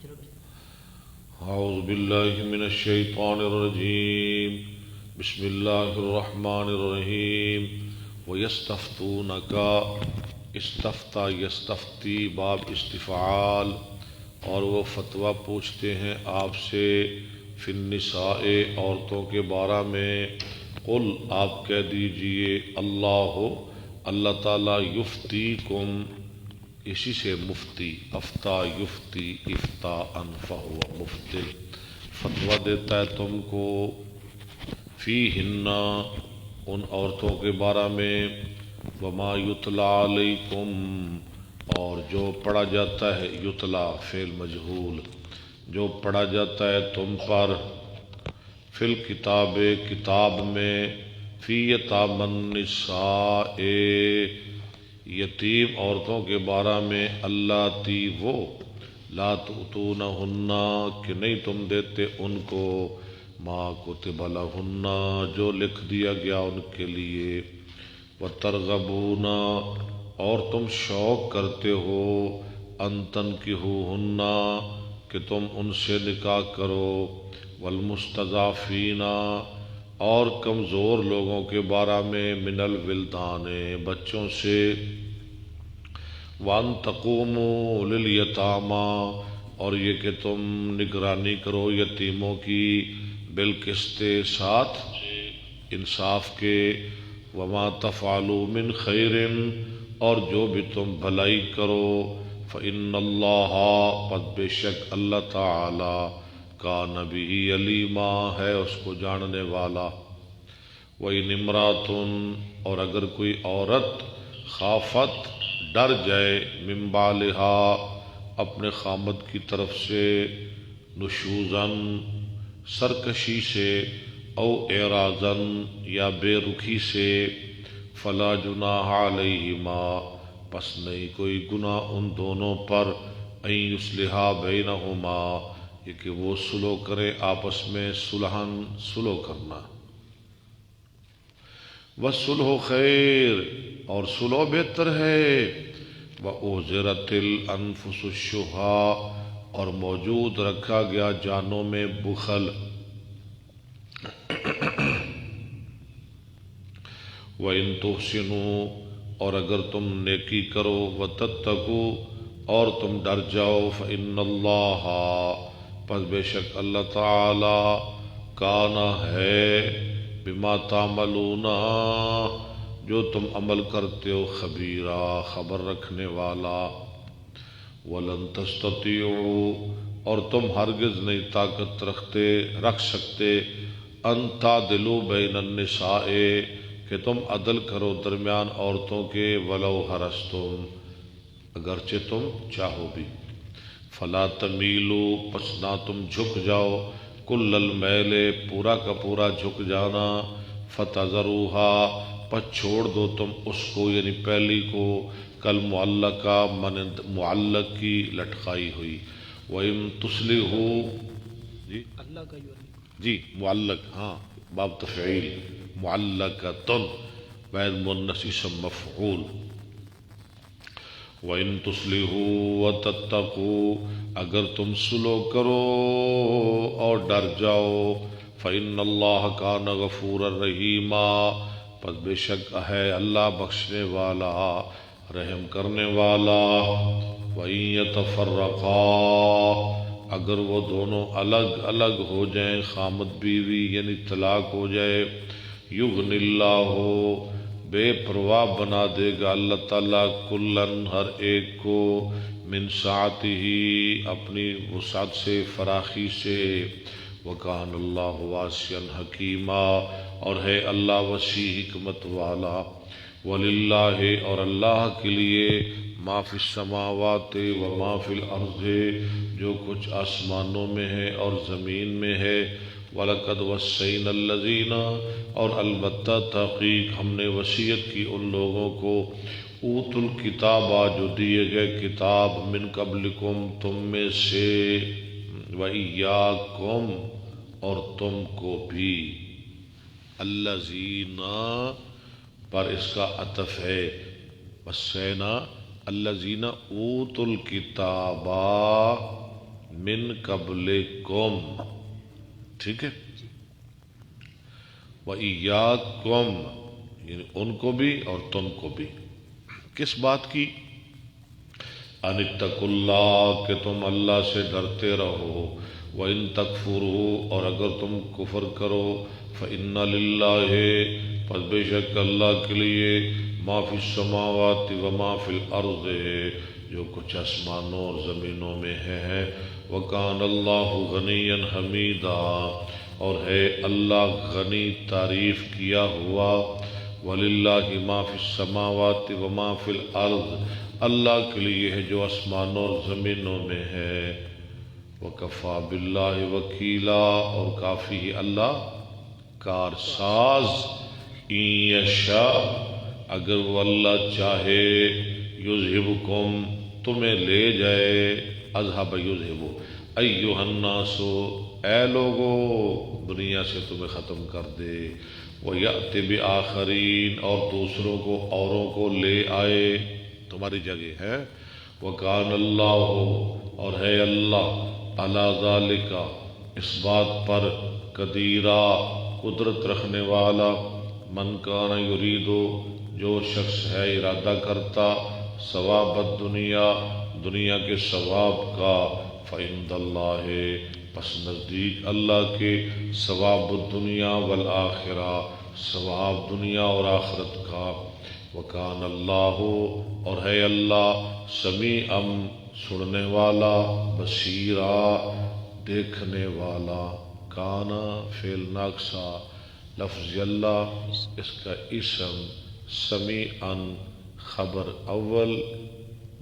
اعوذ باللہ من الشیطان الرجیم بسم اللہ الرحمن الرحیم وَيَسْتَفْتُونَكَ استفتیٰ یستفتی باب استفعال، اور وہ فتویٰ پوچھتے ہیں آپ سے فی النساء عورتوں کے بارے میں، قل آپ کہہ دیجئے اللہ تعالیٰ یفتیکم، اسی سے مفتی، افتا یفتی افتاء فہو مفتی، فتویٰ دیتا ہے تم کو، فیہن ان عورتوں کے بارے میں، وما یتلا علیکم اور جو پڑھا جاتا ہے، یتلا فعل مجہول، جو پڑھا جاتا ہے تم پر، فی الکتاب کتاب میں، فی یتامی النساء یتیم عورتوں کے بارے میں، اللاتی وہ، لا تؤتونہن کہ نہیں تم دیتے ان کو، ما کتب لہن جو لکھ دیا گیا ان کے لیے، وترغبون اور تم شوق کرتے ہو، ان تنکحوہن کہ تم ان سے نکاح کرو، والمستضعفین اور کمزور لوگوں کے بارے میں، من الولدان بچوں سے، وان تقوموا للیتامی اور یہ کہ تم نگرانی کرو یتیموں کی، بالقسط ساتھ انصاف کے، وما تفعلوا من خیر اور جو بھی تم بھلائی کرو، فإن اللہ پس بے شک اللہ تعالی کان بہ علیما ہے اس کو جاننے والا، وإن امرأۃ اور اگر کوئی عورت، خافت ڈر جائے، من بالہا اپنے خامد کی طرف سے، نشوزن سرکشی سے، او اعراضن یا بے رخی سے، فلا جناح علیہما پس نہیں کوئی گناہ ان دونوں پر، ان یصلحا بینہما یہ کہ وہ صلح کرے آپس میں، صلحن صلح کرنا، والصلح خیر اور صلح بہتر ہے، وأحضرت الانفس الشح اور موجود رکھا گیا جانوں میں بخل، وَإِن تُحْسِنُوا اور اگر تم نیکی کرو، وَتَتَّقُوا اور تم ڈر جاؤ، فَإِنَّ اللَّهَ پس بے شک اللہ تعالی کان ہے، بما تعملون جو تم عمل کرتے ہو، خبیرا خبر رکھنے والا، وَلَن تَسْتَطِيعُوا اور تم ہرگز نہیں طاقت رکھ سکتے، ان تعدلوا بین النساء کہ تم عدل کرو درمیان عورتوں کے، ولو حرصتم اگرچہ تم چاہو بھی، فلا تمیلوا پس نہ تم جھک جاؤ، کل المیل پورا کا پورا جھک جانا، فتذروہا پس چھوڑ دو تم اس کو یعنی پہلی کو، کل معلقہ مانند معلق کی لٹکائی ہوئی، وَإِن تُصْلِحُوا جی معلق ہاں باب تفعیل، معلقۃ بعد مؤنث اسم مفعول، وَإِن تُصْلِحُوا وَتَتَّقُوا اگر تم صلح کرو اور ڈر جاؤ، فإن اللہ کان غفورا رحیما پس بے شک ہے اللہ بخشنے والا رحم کرنے والا، وَإِن يَتَفَرَّقَا اگر وہ دونوں الگ الگ ہو جائیں، خامد بیوی یعنی طلاق ہو جائے، یغن اللہ بے پرواہ بنا دے گا اللہ تعالیٰ، کلن ہر ایک کو، من سعتہ اپنی وسعت سے، فراخی سے، وکان اللہ واسعا حکیما اور ہے اللہ وسیع حکمت والا، وللہ اور اللہ کے لیے، ما فی السماوات و ما فی الارض جو کچھ آسمانوں میں ہے اور زمین میں ہے، وَلَقَدْ وَصَّيْنَا الَّذِينَ اور البتہ تحقیق ہم نے وصیت کی ان لوگوں کو، اوتوا الکتاب جو دیے گئے کتاب، من قبلکم تم میں سے، وَإِيَّاكُمْ اور تم کو بھی، الَّذِينَ پر اس کا عطف ہے، وَصَّيْنَا الَّذِينَ اوتوا الکتاب من قبلکم، ٹھیک ہے، وَإِيَّاكُمْ یعنی ان کو بھی اور تم کو بھی، کس بات کی؟ ان اتقوا اللہ کہ تم اللہ سے ڈرتے رہو، وَإِن تَكْفُرُوا اور اگر تم کفر کرو، فَإِنَّ لِلَّهِ پس بے شک اللہ کے لیے ما فی السماوات وما فی الارض جو کچھ آسمانوں اور زمینوں میں ہے، وَكَانَ اللَّهُ غَنِيًّا حَمِيدًا اور ہے اللہ غنی تعریف کیا ہوا، وَلِلَّهِ مَا فِي السَّمَاوَاتِ وَمَا فِي الْأَرْضِ اللہ کے لیے ہے جو آسمانوں اور زمینوں میں ہے، وَكَفَى بِاللَّهِ وَكِيلًا اور کافی ہے اللہ کارساز، اِن یشاء اگر وہ اللہ چاہے، یذہبکم تمہیں لے جائے، اذہب یذہب ایھا الناس اے لوگو دنیا سے تمہیں ختم کر دے، وَيَأْتِ بِآخَرِينَ اور دوسروں کو اوروں کو لے آئے تمہاری جگہ ہے، وَكَانَ اللَّهُ اور ہے اللہ عَلَى ذَلِكَ اس بات پر قدیرا قدرت رکھنے والا، من کان یرید جو شخص ہے ارادہ کرتا ثواب الدنیا دنیا کے ثواب کا، فعند اللہ پس نزدیک اللہ کے ثواب الدنیا والآخرہ ثواب دنیا اور آخرت کا، وکان اللہ اور ہے اللہ سمیعا سننے والا، بصیرا دیکھنے والا، کانا فعل ناقصہ لفظ اللہ اس کا اسم، سمیعا خبر اول،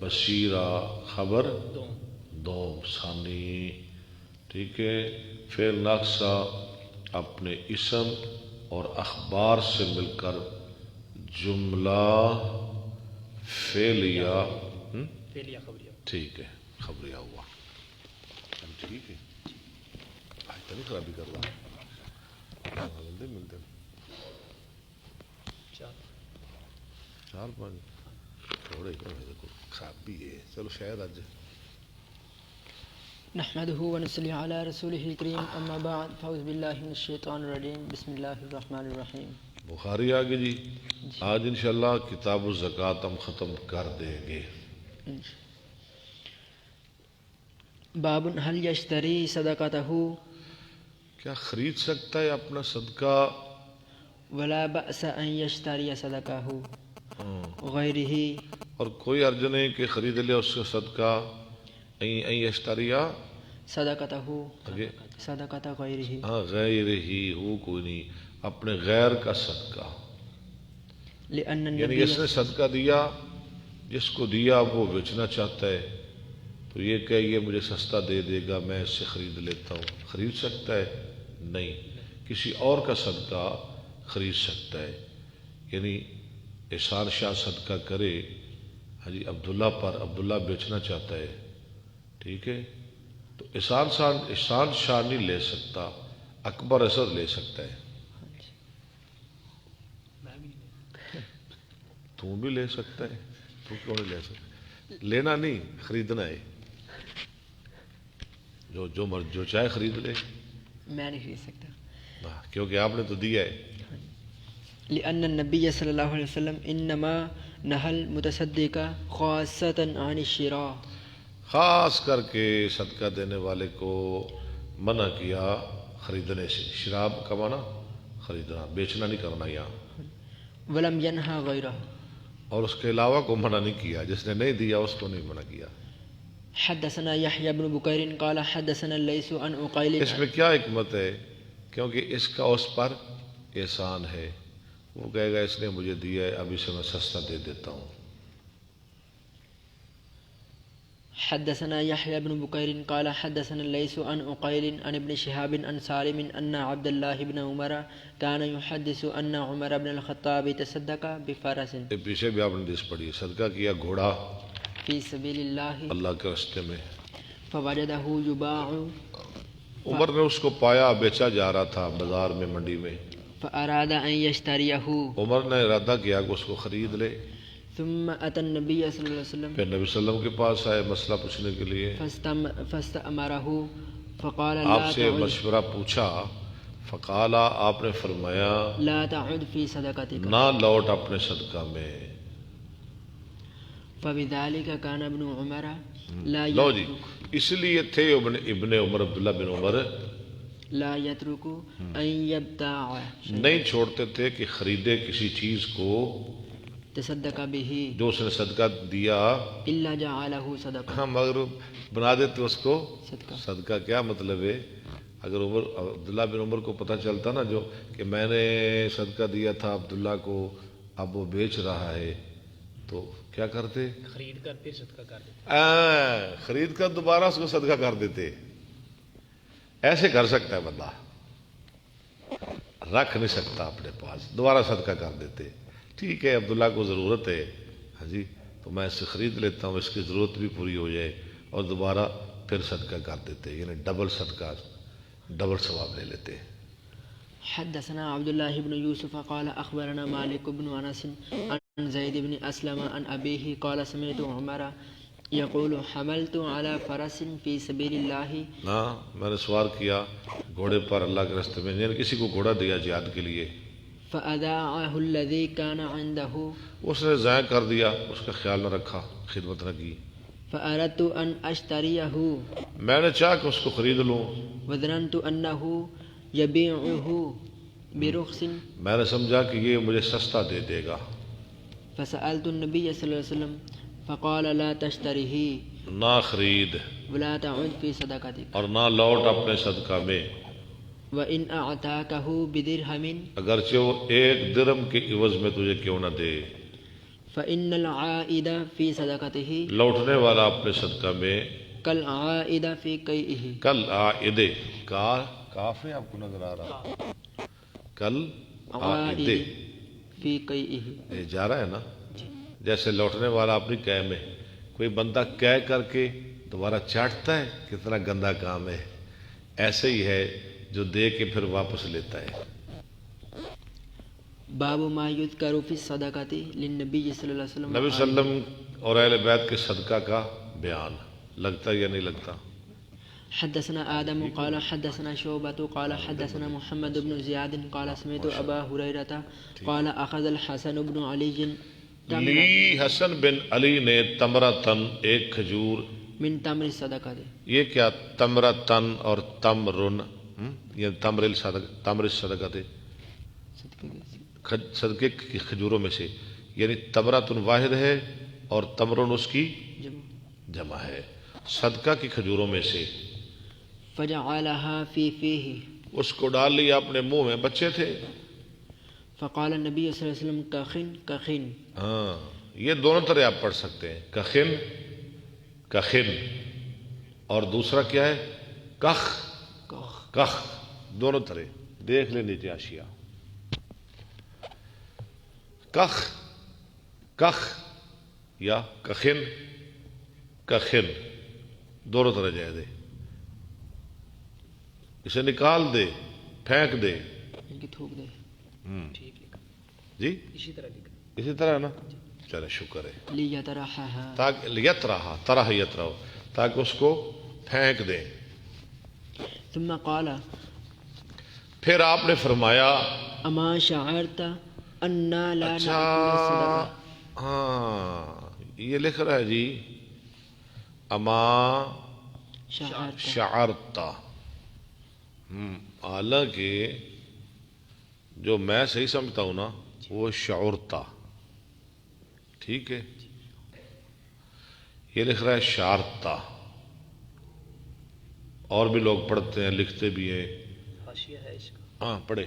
بصیرا خبر دوم ثانی، ٹھیک ہے، فعل ناقصہ اپنے اسم اور اخبار سے مل کر جملہ فعلیہ ٹھیک ہے خبریہ ہوا، ٹھیک ہے آج تو نہیں خرابی کر رہا، ملتے چار پانچ تھوڑے خراب بھی ہے، چلو شاید آج نحمده ونصلي على رسوله الكريم اما بعد فاعوذ بالله من الشیطان الرجیم بسم اللہ الرحمن الرحیم۔ بخاری آگے جی، آج انشاءاللہ کتاب الزکوٰۃ ہم ختم کر دیں گے۔ باب هل یشتری صدقته کیا خرید سکتا ہے اپنا صدقہ؟ ولا بأس ان یشتری صدقه غیرہ اور کوئی حرج نہیں کہ خرید لے اس کا صدقہ، این یشتریا صدقته آگے صدقۃ غیرہ ہاں غیر ہی ہو کوئی نہیں، اپنے غیر کا صدقہ، لأن یعنی النبی اس نے صدقہ دیا، جس کو دیا وہ بیچنا چاہتا ہے تو یہ کہ یہ مجھے سستا دے دے گا میں اس سے خرید لیتا ہوں، خرید سکتا ہے؟ نہیں، کسی اور کا صدقہ خرید سکتا ہے، یعنی احسان شاہ صدقہ کرے حجی عبداللہ پر، عبداللہ بیچنا چاہتا ہے، ٹھیک ہے، تو احسان شاہ نہیں لے سکتا، اکبر اسد لے سکتا ہے، تو بھی لے سکتا ہے، تو کیوں نہیں لے سکتا؟ لینا نہیں خریدنا ہے، جو چاہے خرید لے، میں نہیں خرید سکتا، کیونکہ آپ نے تو دیا ہے۔ لأن النبی صلی اللہ علیہ وسلم انما نہى المتصدق خاصۃ عن الشراء خاص کر کے صدقہ دینے والے کو منع کیا خریدنے سے، شراب کا معنی خریدنا، بیچنا نہیں کرنا یہاں، ولم ینہى غیرہ اور اس کے علاوہ کو منع نہیں کیا، جس نے نہیں دیا اس کو نہیں منع کیا۔ حدثنا یحییٰ بن بکیر قال حدثنا اللیث عن عقیل اس میں کیا حکمت ہے؟ کیونکہ اس کا اس پر احسان ہے، وہ کہے گا اس نے مجھے دیا ہے اب اسے میں سستا دے دیتا ہوں۔ حدثنا يحيى بن بكير قال حدثنا الليث عن عقيل عن ابن شهاب عن سالم أن عبد الله بن عمر كان يحدث أن عمر بن الخطاب تصدق بفرس، پیچھے بھی آپ نے حدیث پڑھی، صدقہ کیا گھوڑا في سبيل الله اللہ کے راستے میں، فوجده يباع عمر نے اس کو پایا بیچا جا رہا تھا بازار میں منڈی میں، فأراد أن يشتريه عمر نے ارادہ کیا کہ اس کو خرید لے، ثم أتى النبي صلى الله عليه وسلم پھر نبی صلی اللہ علیہ وسلم کے پاس آئے مسئلہ پوچھنے کے لیے، فاستأمره فقال آپ لا سے تعد مشورہ پوچھا، فقالا آپ نے فرمایا لا تعد في صدقتك نہ لوٹ اپنے صدقہ میں. فبذلك كان ابن عمر لا لو جی يترك اس لیے تھے ابن عمر عبداللہ بن عمر لا يترك أن يبتاع نہیں چھوڑتے تھے کہ خریدے کسی چیز کو تصدق به جو اس نے صدقہ دیا، إلا جعله صدقة ہم اگر بنا دیتے اس کو صدقہ. صدقہ. کیا مطلب ہے؟ اگر عبداللہ بن عمر کو پتہ چلتا نا جو کہ میں نے صدقہ دیا تھا عبداللہ کو، اب وہ بیچ رہا ہے، تو کیا کرتے؟ خرید کر پھر صدقہ کر دیتے. خرید کر دوبارہ اس کو صدقہ کر دیتے. ایسے کر سکتا ہے بندہ، رکھ نہیں سکتا اپنے پاس، دوبارہ صدقہ کر دیتے. ٹھیک ہے عبداللہ کو ضرورت ہے، ہاں جی، تو میں اس سے خرید لیتا ہوں، اس کی ضرورت بھی پوری ہو جائے، اور دوبارہ پھر صدقہ کر دیتے. یعنی ڈبل صدقہ، ڈبل ثواب لے لیتے. حدثنا عبد الله بن يوسف قال أخبرنا مالك بن أنس عن زيد بن أسلم عن أبيه قال سمعت عمر يقول حملت على فرس في سبيل الله. ہاں میں نے سوار کیا گھوڑے پر اللہ کے راستے میں، یعنی کسی کو گھوڑا دیا جہاد کے لیے، فأذاعه الذي كان عنده اس نے ضائع کر دیا، اس کا خیال نہ رکھا، خدمت نہ کی. فأردت أن أشتريه میں نے چاہا کہ اس کو خرید لوں، وظننت أنه يبيعه برخص میں نے سمجھا کہ یہ مجھے سستا دے دے گا. فسألت النبي صلى الله عليه وسلم فقال لا تشتريه نہ خرید ولا تعد في صدقتك اور نہ لوٹ اپنے صدقہ میں، وإن أعطاكه بدرهم اگرچہ وہ ایک درہم کے عوض میں تجھے کیوں نہ دے. فإن العائد في صدقته لوٹنے والا اپنے صدقہ میں كالعائد في قيئه. کل آئدے کاف ہے آپ کو نظر آ رہا، کل آئدے عائد في قيئه یہ جا رہا ہے نا، جیسے لوٹنے والا اپنی قے میں، کوئی بندہ قے کر کے دوبارہ چاٹتا ہے، کتنا گندا کام ہے. ایسے ہی ہے جو دے کے پھر واپس لیتا ہے. باب ما يذكر في الصدقة للنبي صلى الله عليه وسلم. نبی صلی اللہ علیہ وسلم اور اہل بیت کے صدقہ کا بیان لگتا یا نہیں لگتا. حدثنا آدم قال حدثنا شعبة قال حدثنا محمد بن زياد قال سمعت أبا هريرة قال أخذ الحسن بن علي لی حسن بن علی نے تمرتن ایک کھجور، من تمر الصدقة. یہ کیا تمرتن اور تمرن، یہ تمر صدقہ تھے صدقے کی کھجوروں میں سے، یعنی تمرتن واحد ہے اور تمرن اس کی جمع ہے، صدقہ کی کھجوروں میں سے. فجعلها في فيه اس کو ڈال لیا اپنے منہ میں، بچے تھے. فقال النبي صلى الله عليه وسلم كخن كخن. ہاں یہ دونوں طرح آپ پڑھ سکتے ہیں، کخن کخن، اور دوسرا کیا ہے کخ کخ، دونوں طرح دیکھ لیں نیچے آشیا. کخ کخ یا کخن کخن، دونوں طرح جائے دے، اسے نکال دے، پھینک دے. ان کی تھوک دے. ٹھیک لکھا، جی اسی طرح لکھا. اسی طرح ہے نا، چلے شکر ہے. ليطرحها تاکہ یت رہا طرح یت رہو، تاکہ اس کو پھینک دیں. ثم قال پھر آپ نے فرمایا اما شعرت انا لا نأكل اچھا الصدقة. ہاں یہ لکھ رہا ہے جی اما شعرت شعرتا، حالانکہ جو میں صحیح سمجھتا ہوں نا وہ شعرتا، ٹھیک ہے، یہ لکھ رہا ہے شعرتا. اور بھی لوگ پڑھتے ہیں لکھتے بھی ہیں. حاشیہ ہے اس کا. ہاں پڑھے.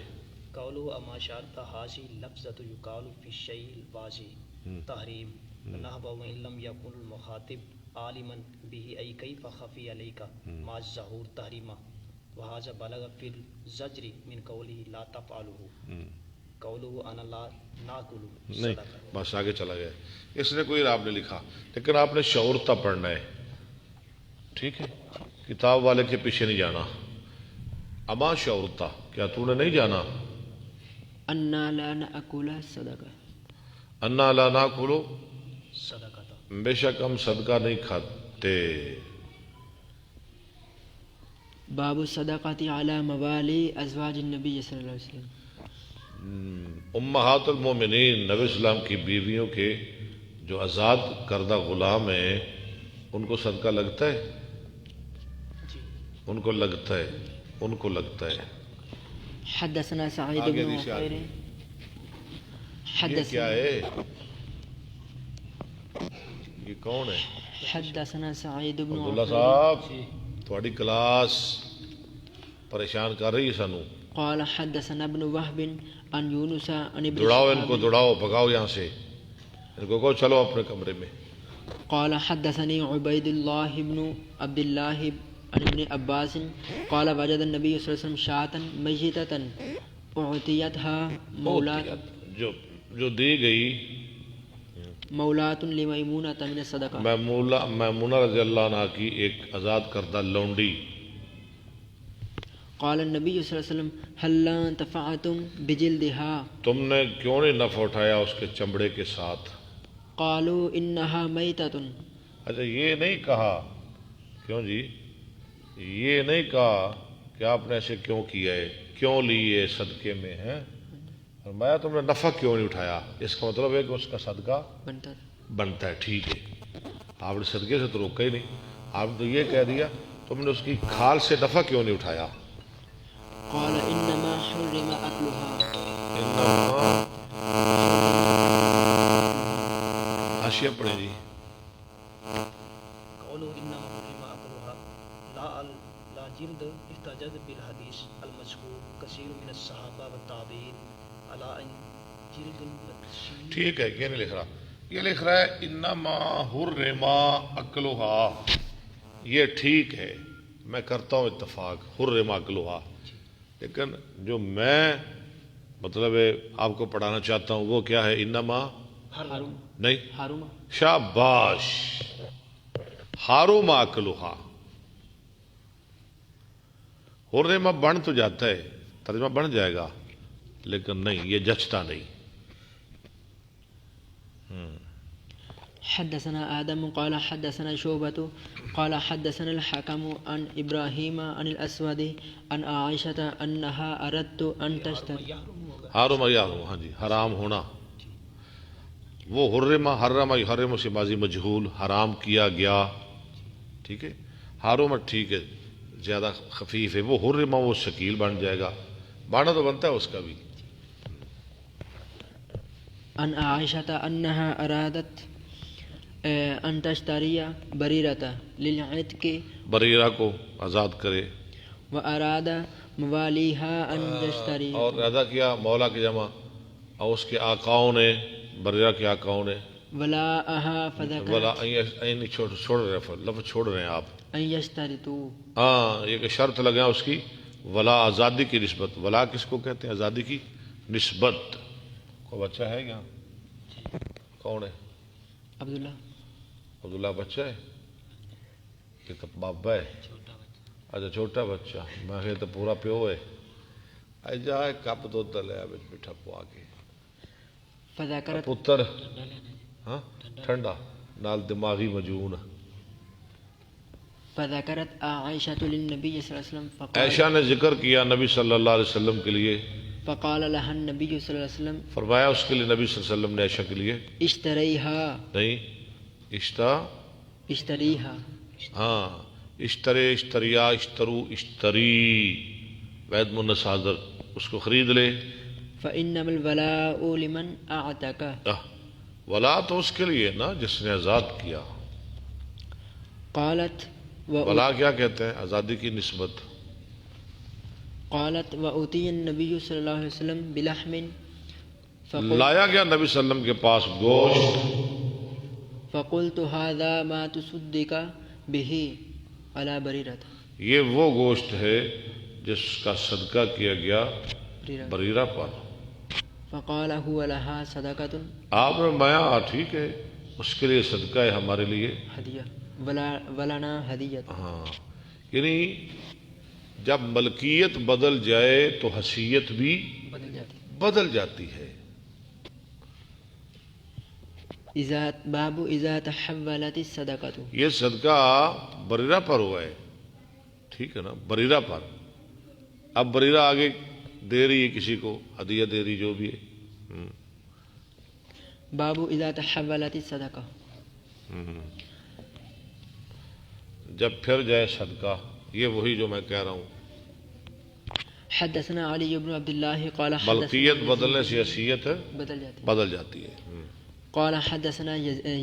قولوا اما شارتا حاضی لفظۃ یقال فی الشیء الواضح تحریم نحو وان لم یکن المخاطب عالما به ای کیف خفی علیک ما الظہور تحریما وهذا بلغ فی الزجر من قوله لا تفعلوا قولوا انا لا ناکل نہیں صدقہ. بس آگے چلا گیا، اس نے کوئی آپ نے لکھا، لیکن آپ نے شعورتا پڑھنا ہے، ٹھیک ہے، کتاب والے کے پیچھے نہیں جانا. اما شعورتا، کیا تو نے نہیں جانا؟ انا لا نأكل الصدقة. انا لا ناکلو صدقۃ بے شک ہم صدقہ نہیں کھاتے. باب الصدقۃ علی موالی ازواج النبی صلی اللہ علیہ وسلم. امہات المومنین نبی اسلام کی بیویوں کے جو آزاد کردہ غلام ہیں ان کو صدقہ لگتا ہے. جی. ان کو لگتا ہے. ان کو لگتا ہے. حدثنا سعید آگے بن نیچے عفیر یہ کیا ہے؟ یہ کون ہے؟ حدثنا سعید بن عبداللہ عفیر صاحب تھوڑی کلاس پریشان کر رہی ہے سانو. قال حدثنا ابن وهب عن یونس عن ابن دوڑاؤ ان شهاب کو، دوڑاؤ، بھگاؤ یہاں سے. ان کو کہو چلو اپنے کمرے میں. قال حدثني عبيد الله بن عبد الله عن ابن عباس قال وجد النبي صلى الله عليه وسلم شاة ميتة أعطيتها جو دی گئی مولاة لميمونة من الصدقة. میمونہ رضی اللہ عنہ کی ایک آزاد کردہ لونڈی. قال النبي صلى الله عليه وسلم هل انتفعتم بجلدها؟ تم نے کیوں نہیں نفع اٹھایا اس کے چمڑے کے ساتھ؟ قالوا إنها ميتة. اچھا یہ نہیں کہا، کیوں جی؟ یہ نہیں کہا کہ آپ نے ایسے کیوں کیا ہے، کیوں لی ہے صدقے میں ہے؟ فرمایا تم نے نفع کیوں نہیں اٹھایا؟ اس کا مطلب ہے کہ اس کا صدقہ بنتا ہے. ٹھیک ہے، آپ نے صدقے سے تو روکا ہی نہیں، آپ نے تو یہ کہہ دیا تم نے اس کی کھال سے نفع کیوں نہیں اٹھایا؟ قال إنما حرم أكلها. حاشیہ پڑھیں جی. قولوا انما حرم اكلها لا جلد احتجت بالحديث المذكور كثير من الصحابه والتابعين على ان جلد. ٹھیک ہے، یہ نہیں لکھ رہا، یہ لکھ رہا ہے انما حرم اکلها. یہ ٹھیک ہے، میں کرتا ہوں اتفاق حرم اکلها، لیکن جو میں مطلب آپ کو پڑھانا چاہتا ہوں وہ کیا ہے؟ انما نہیں، حرم. شاباش، حرم اکلها. حرم بن تو جاتا ہے، ترجمہ بن جائے گا، لیکن نہیں، یہ جچتا نہیں. حدثنا آدم قال حدثنا شعبة قال حدثنا الحكم عن إبراهيم عن الأسود عن عائشة أنها أردت أن تشتري. حرم یحرم، ہاں جی، حرام ہونا. وہ حرم یحرم سے ماضی مجہول، حرام کیا گیا. ٹھیک ہے، حرم ٹھیک ہے زیادہ خفیف ہے، وہ حرم وہ شکیل بن جائے گا، بانا تو بنتا ہے اس کا بھی. عن عائشة أنها أرادت أن تشتري بريرة للعتق بریرہ کو آزاد کرے، وأراد مواليها أن تشتري. اور ارادہ کیا مولا کی جمع، اور اس کے آقاؤں نے، بریرہ کے آقاؤں نے ولاءها فذكر ولا چھوڑ رہے، لفظ چھوڑ رہے ہیں آپ. أن يشترطوا. ہاں، یہ کہ شرط لگا اس کی ولا آزادی کی نسبت. ولا کس کو کہتے ہیں؟ آزادی کی نسبت. کوئی بچہ ہے یہاں؟ کون ہے؟ عبداللہ. عبداللہ بچہ ہے؟ یہ تو بابا ہے. اچھا چھوٹا بچہ، میں کہ تو پورا پیو ہے. جا کپ دودھ لیا میٹھا پوا کے. فذكرت پتر ہاں ٹھنڈا نال دماغی مجون. فذكرت عائشة للنبي صلى الله عليه وسلم عائشہ نے ذکر کیا نبی صلی اللہ علیہ وسلم کے لیے. فقال لها النبي صلى الله عليه وسلم فرمایا اس کے لیے نبی صلی اللہ علیہ وسلم نے عائشہ کے لیے اشتريها. نہیں، اشتريها. ہاں، اشترے، اشتریا، اشترو، اشتری، وید منس حاضر، اس کو خرید لے. فإنما الولاء لمن أعتق. ولا تو اس کے لیے نا جس نے آزاد کیا. قالت ولا کیا کہتے ہیں؟ آزادی کی نسبت. قالت وأتي النبي صلى الله عليه وسلم بلحم لایا گیا نبی صلی اللہ علیہ وسلم کے پاس گوشت. فقلت هذا ما تصدق به على بريرة. یہ وہ گوشت ہے جس کا صدقہ کیا گیا بریرہ پر. فقال هو لها صدقة. آپ نے مایا ٹھیک ہے، اس کے لیے صدقہ ہے ہمارے لیے هدية ولنا هدية. ہاں، یعنی جب ملکیت بدل جائے تو حیثیت بھی بدل جاتی. بدل جاتی ہے. باب اذا تحولت الصدقۃ. یہ صدقہ بریرہ پر ہوا ہے، ٹھیک ہے نا، بریرہ پر. اب بریرہ آگے دے رہی ہے کسی کو، ہدیہ دے رہی جو بھی ہے. باب اذا تحولت الصدقہ. جب پھر جائے صدقہ، یہ وہی جو میں کہہ رہا ہوں. حدثنا علی بن عبد اللہ قال ملکیت بدلنے سے حیثیت بدل جاتی ہے. بدل جاتی ہے. قال حدثنا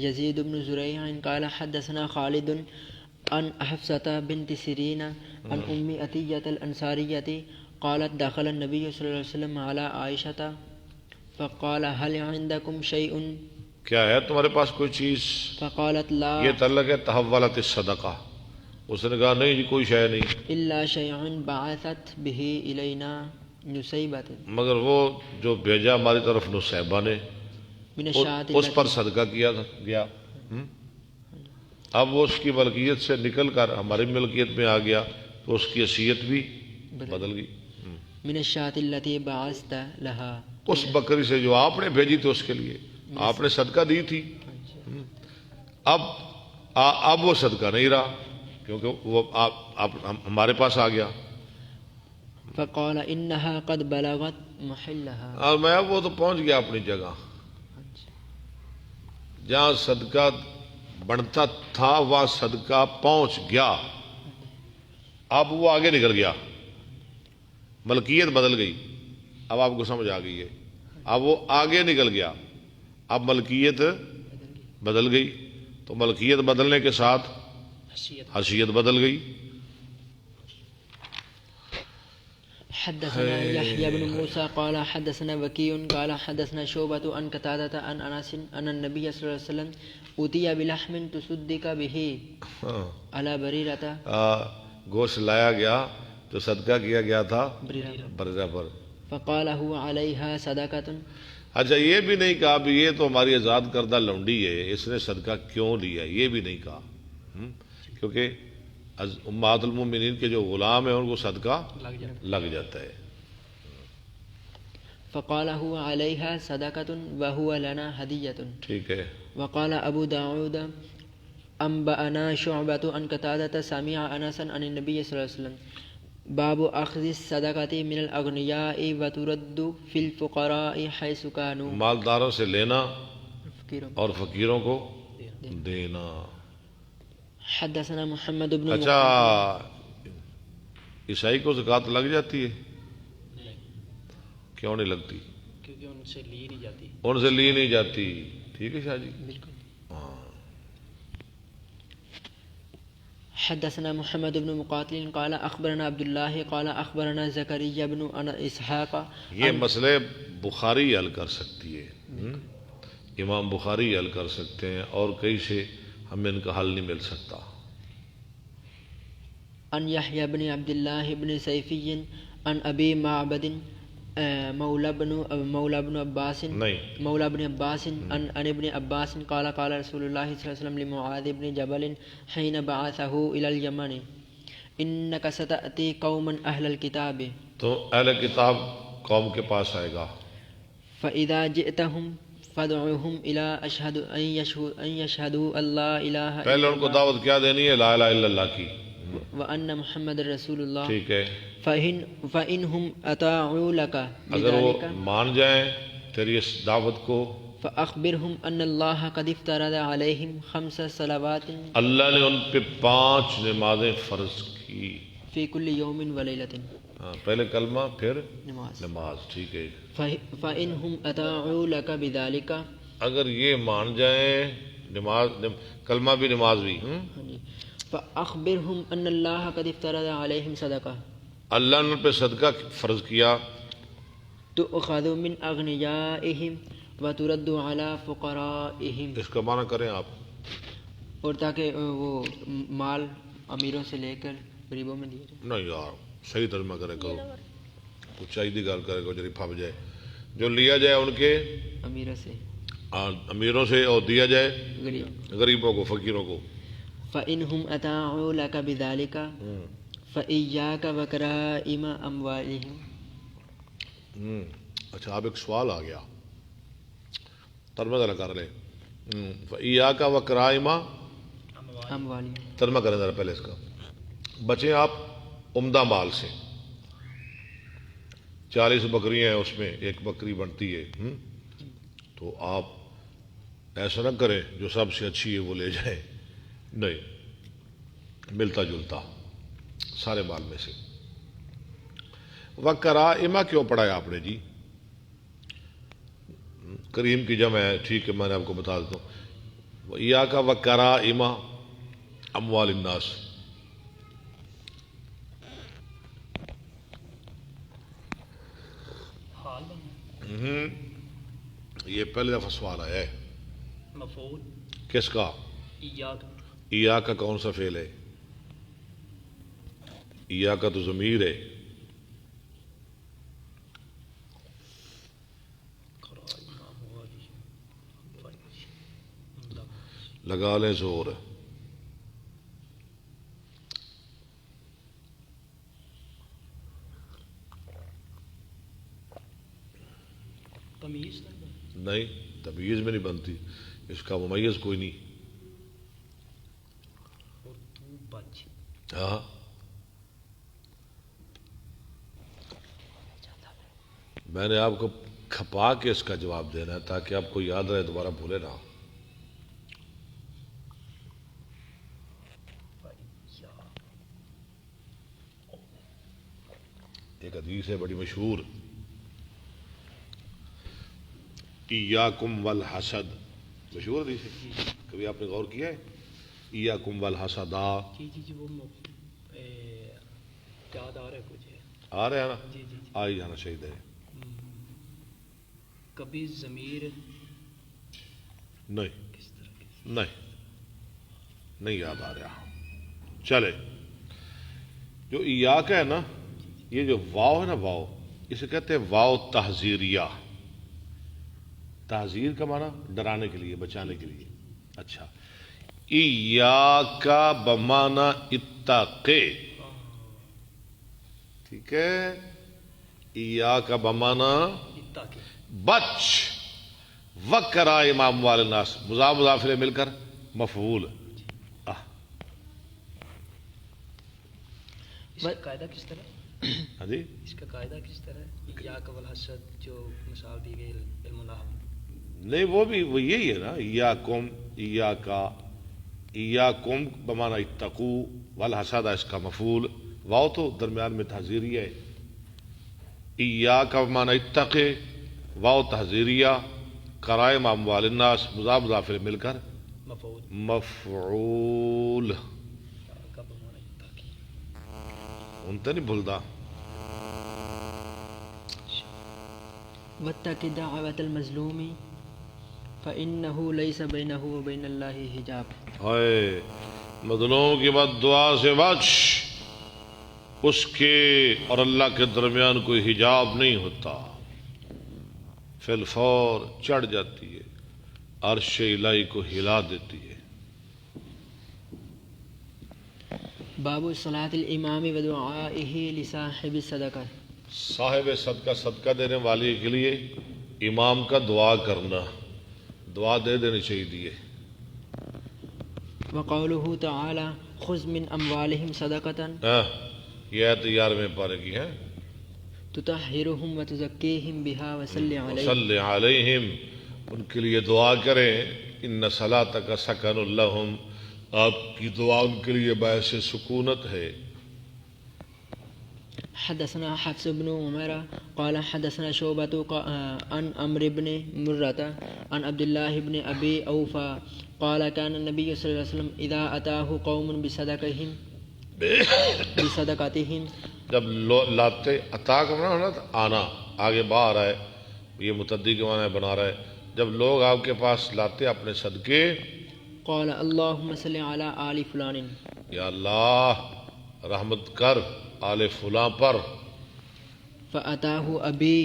يزيد بن زريع قال حدثنا خالد عن حفصة بنت سيرين عن أم أتية الأنصارية قالت دخل النبي صلى الله عليه وسلم على عائشة فقال هل عندكم شيء؟ کیا ہے تمہارے پاس کوئی چیز؟ فقالت لا. یہ تعلق ہے تحولت الصدقہ. اس نے کہا نہیں جی کوئی شے نہیں، إلا شيء بعثت به إلينا نسيبة مگر وہ جو بھیجا ہماری طرف نسیبہ نے، من الشاة اس پر صدقہ کیا گیا. اب وہ اس کی ملکیت سے نکل کر ہماری ملکیت میں آ گیا تو اس کی حیثیت بھی بدل گئی. من الشاة التي بعثت لها. اس بکری سے جو آپ نے بھیجی تھی اس کے لیے آپ نے صدقہ دی تھی. اب وہ صدقہ نہیں رہا کیونکہ وہ ہمارے پاس آ گیا. فقال انها قد بلغت محلها. اور میں وہ تو پہنچ گیا اپنی جگہ جہاں صدقہ بنتا تھا، وہاں صدقہ پہنچ گیا. اب وہ آگے نکل گیا، ملکیت بدل گئی. اب آپ کو سمجھ آ گئی ہے. اب وہ آگے نکل گیا، اب ملکیت بدل گئی. تو ملکیت بدلنے کے ساتھ حیثیت بدل گئی. حدثنا يحيى بن موسى قال حدثنا وكيع قال حدثنا شعبة عن قتادة عن أنس أن النبي صلى الله عليه وسلم أتي بلحم تصدق به على بريرة. گوشت لایا گیا تو صدقہ کیا گیا تھا بریرہ پر. فقال هو عليها صدقة. اچھا یہ بھی نہیں کہا بھی یہ تو ہماری آزاد کردہ لونڈی ہے، اس نے صدقہ کیوں لیا، یہ بھی نہیں کہا. کیونکہ امہات المومنین کے جو غلام ہیں ان کو صدقہ لگ جاتا ہے. فقال هو عليها صدقة وهو لنا هدية. ٹھیک ہے. وقال ابو داود انبأنا شعبة عن قتادة سمع انسا عن النبي صلى الله عليه وسلم باب اخذ الصدقة من الاغنياء وترد في الفقراء حيث كانوا. مالداروں سے لینا اور فقیروں کو دینا. حدثنا محمد بن اچھا عیسائی کو زکوٰۃ لگ جاتی ہے؟ کیوں نہیں لگتی؟ کیونکہ ان سے لی نہیں جاتی. ان سے لی نہیں جاتی. ٹھیک ہے شاہ جی. بالکل. حدثنا محمد بن مقاتل قال اخبرنا عبد الله قال اخبرنا زكريا بن اسحاق. یہ مسئلے بخاری حل کر سکتی ہے، امام بخاری حل کر سکتے ہیں، اور کئی سے ہمیں ان کا حل نہیں مل سکتا. عن يحيى بن عبد الله بن سيفي عن ابي معبد مولى بن عباس مولى بن عباس عن ابن عباس قال قال رسول الله صلى الله عليه وسلم لمعاذ بن جبل حين بعثه الى اليمن انك ستاتي قوما اهل الكتاب. تو اہل کتاب قوم کے پاس آئے گا. فاذا جئتهم فادعوهم الى اشهد ان يشهدوا الله اله الا. پہلے ان کو دعوت کیا دینی ہے؟ لا الہ الا اللہ کی، وان محمد رسول اللہ. ٹھیک ہے. فإنهم أطاعوا لك اگر وہ بذلك مان جائیں تیری اس دعوت کو، فأخبرهم أن الله قد افترض عليهم 5 صلوات اللہ نے ان پہ 5 نمازیں فرض کی في كل يوم وليلة. پہلے کلمہ پھر نماز. ٹھیک ہے. فإنهم أطاعوا لك بذلك. اگر یہ مان جائیں نماز، کلمہ بھی نماز بھی، فأخبرهم أن الله قد افترض عليهم صدقة. اللہ نے ان پہ صدقہ فرض کیا، تؤخذ من أغنيائهم وترد على فقرائهم. اس کا معنی کریں آپ. اور تاکہ وہ مال امیروں سے لے کر غریبوں میں دیا جائے. نہیں یار صحیح ترجمہ کرے کرو، اونچائی دی گل کرے کرو جی پھب جائے. جو لیا جائے ان کے امیروں سے، امیروں سے، اور دیا جائے غریب. غریبوں کو، فقیروں کو. فإنهم أطاعوا لك بذلك فإياك وكرائم أموالهم. اچھا اب ایک سوال آ گیا، ترجمہ ذرا کر لیں. فَإِيَّاكَ وَكَرَائِمَ اموالی ترجمہ کریں ذرا پہلے اس کا. بچیں آپ عمدہ مال سے. 40 بکریاں ہیں، اس میں ایک بکری بنتی ہے، تو آپ ایسا نہ کریں جو سب سے اچھی ہے وہ لے جائیں، نہیں، ملتا جلتا سارے مال میں سے. وَكَرَائِمَ کیوں پڑھا ہے آپ نے جی؟ کریم کی جمع ہے، ٹھیک ہے، میں نے آپ کو بتا دیتا ہوں. وَإِيَّاكَ وَكَرَائِمَ أَمْوَالِ النَّاسِ. حال بنا یہ پہلے دفعہ سوال آیا ہے. مفعول کس کا؟ ایاک ایا کا کون سا فعل ہے؟ ایا کا تو ضمیر ہے. لگا لیں زور. تمیز نہیں، تمیز میں نہیں بنتی، اس کا ممیز کوئی نہیں. اور تو بچ ہاں، میں نے آپ کو کھپا کے اس کا جواب دینا ہے تاکہ آپ کو یاد رہے، دوبارہ بھولے نہ. ایک حدیث ہے بڑی مشہور، ایاکم والحسد، مشہور حدیث ہے، کبھی آپ نے غور کیا ہے؟ ایاکم والحسدا. جی وہ یاد آ رہا ہے کچھ ہے. آ رہے ہیں نا؟ جی آ ہی جانا چاہیے. کبھی ضمیر نہیں کس طرح کی نہیں یاد آ رہا. چلے، جو ایا کا ہے نا، یہ جو واو ہے نا، واو اسے کہتے ہیں واو تحذیریہ. تحذیر کا معنی ڈرانے کے لیے، بچانے کے لیے. اچھا، ایا کا بمانا اتقے، ٹھیک ہے، ایا کا بمانا اتقی بچ. وَكَرَائِمَ أَمْوَالِ النَّاسِ مضاف مضاف الیہ مل کر مفعول. اس کا قاعدہ کس طرح؟ ہاں جی، اس کا قاعدہ کس طرح ہے؟ ایاک والحسد جو مثال دی گئی علم النحو. نہیں وہ بھی وہ یہی ہے نا، ایاکم، ایاکا، ایاکم بمانا اتقو، والحسد اس کا مفعول. واو تو درمیان میں تحذیریہ ہے. ایاکا بمانا اتقے، واو تحذیریہ، کرائم اموال الناس مضاف مضاف الیہ مل کر مفعول. مفعول. کا بمانا اتقی. ان تو نہیں بھولتا. واتق دعوة المظلوم فإنه ليس بينه وبين الله حجاب. ہائے، مظلوم کی بد دعا سے بچ، اس کے اور اللہ کے درمیان کوئی حجاب نہیں ہوتا. فی الفور چڑھ جاتی ہے، عرش الہی کو ہلا دیتی ہے. باب صلاة الإمام ودعائه لصاحب الصدقة. صاحب صدقہ، صدقہ دینے والے کے لیے امام کا دعا کرنا، دعا دے دینی چاہیے. وقوله تعالى خذ من أموالهم صدقة یہ آیت 11ویں پارے کی ہے. تطهرهم وتزكيهم بها وصل عليهم. صلی علیہم، ان کے لیے دعا کریں. ان صلاتک سکن لہم، آپ کی دعا ان کے لیے باعث سکونت ہے. حدثنا حفص بن عمر قال حدثنا شعبة عن عمرو بن مرة عن عبد الله بن أبي أوفى قال كان النبي صلى الله عليه وسلم إذا أتاه قوم بصدقتهم جب لاتے، عطا کا معنی ہونا تھا آنا، آگے باہر آئے، یہ متعدی کے معنی بنا رہا ہے. جب لوگ آپ کے پاس لاتے اپنے صدقے، قال اللهم صل على آل فلان. یا اللہ رحمت کر آل فلاں پر. فأتاه أبي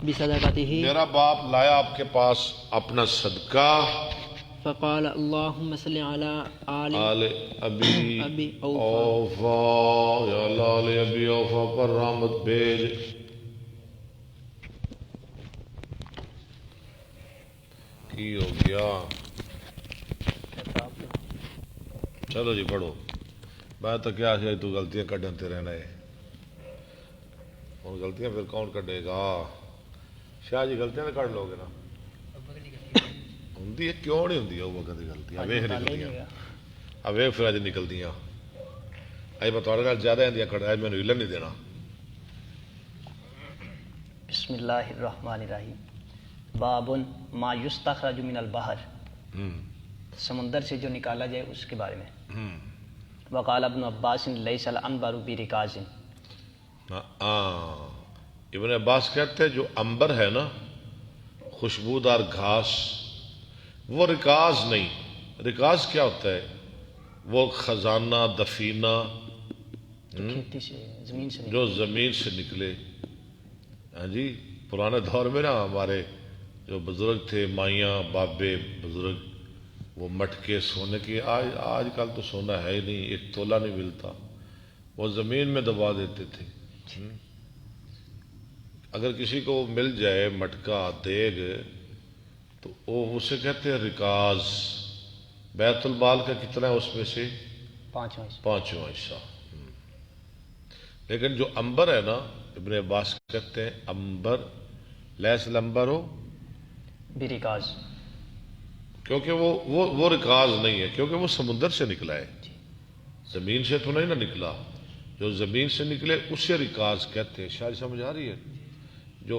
بصدقته میرا باپ لایا آپ کے پاس اپنا صدقہ، فقال اللهم صل على آل آل ابی أبي أوفى. اوفا، یا اللہ آل ابی اوفا پر رحمت بھیج. کی ہو گیا؟ چلو جی پڑھو. میں تو کیا ہے تو غلطیاں کڈنتے رہنا ہے. ہوں غلطیاں پھر کون کڈے گا؟ شاہ جی غلطیاں تو کڈ لو گے نا. ہوں کیوں نہیں ہوں وہ وقت غلطیاں ویخ نکلدیاں. اب ویخ پھر اج نکلدیاں. اج میں تھوڑے نال زیادہ اندیاں کڈ اج مینوں ہلن نہیں دینا. بسم اللہ الرحمن الرحیم. باب ما یستخرج من البحر، سمندر سے جو نکالا جائے اس کے بارے میں. وقال ابن عباس لیس العنبر برکاز. ابن عباس کہتے ہیں جو عنبر ہے نا، خوشبودار گھاس، وہ رکاز نہیں. رکاز کیا ہوتا ہے؟ وہ خزانہ دفینہ کھیتی سے، زمین سے جو زمین سے نکلے. ہاں جی، پرانے دور میں نا ہمارے جو بزرگ تھے، مائیاں بابے بزرگ، وہ مٹکے سونے کی، آج کل تو سونا ہے ہی نہیں، ایک تولہ نہیں ملتا، وہ زمین میں دبا دیتے تھے. اگر کسی کو مل جائے مٹکا دیگ تو وہ اسے کہتے ہیں رکاز. بیت المال کا کتنا ہے اس میں سے؟ 5واں حصہ. لیکن جو عنبر ہے نا، ابن عباس کہتے ہیں عنبر لیس العنبر ہو برکاز، کیونکہ وہ رکاز نہیں ہے، کیونکہ وہ سمندر سے نکلا ہے، زمین سے تو نہیں نہ نکلا. جو زمین سے نکلے اسے رکاز کہتے ہیں. شاید سمجھ آ رہی ہے؟ جو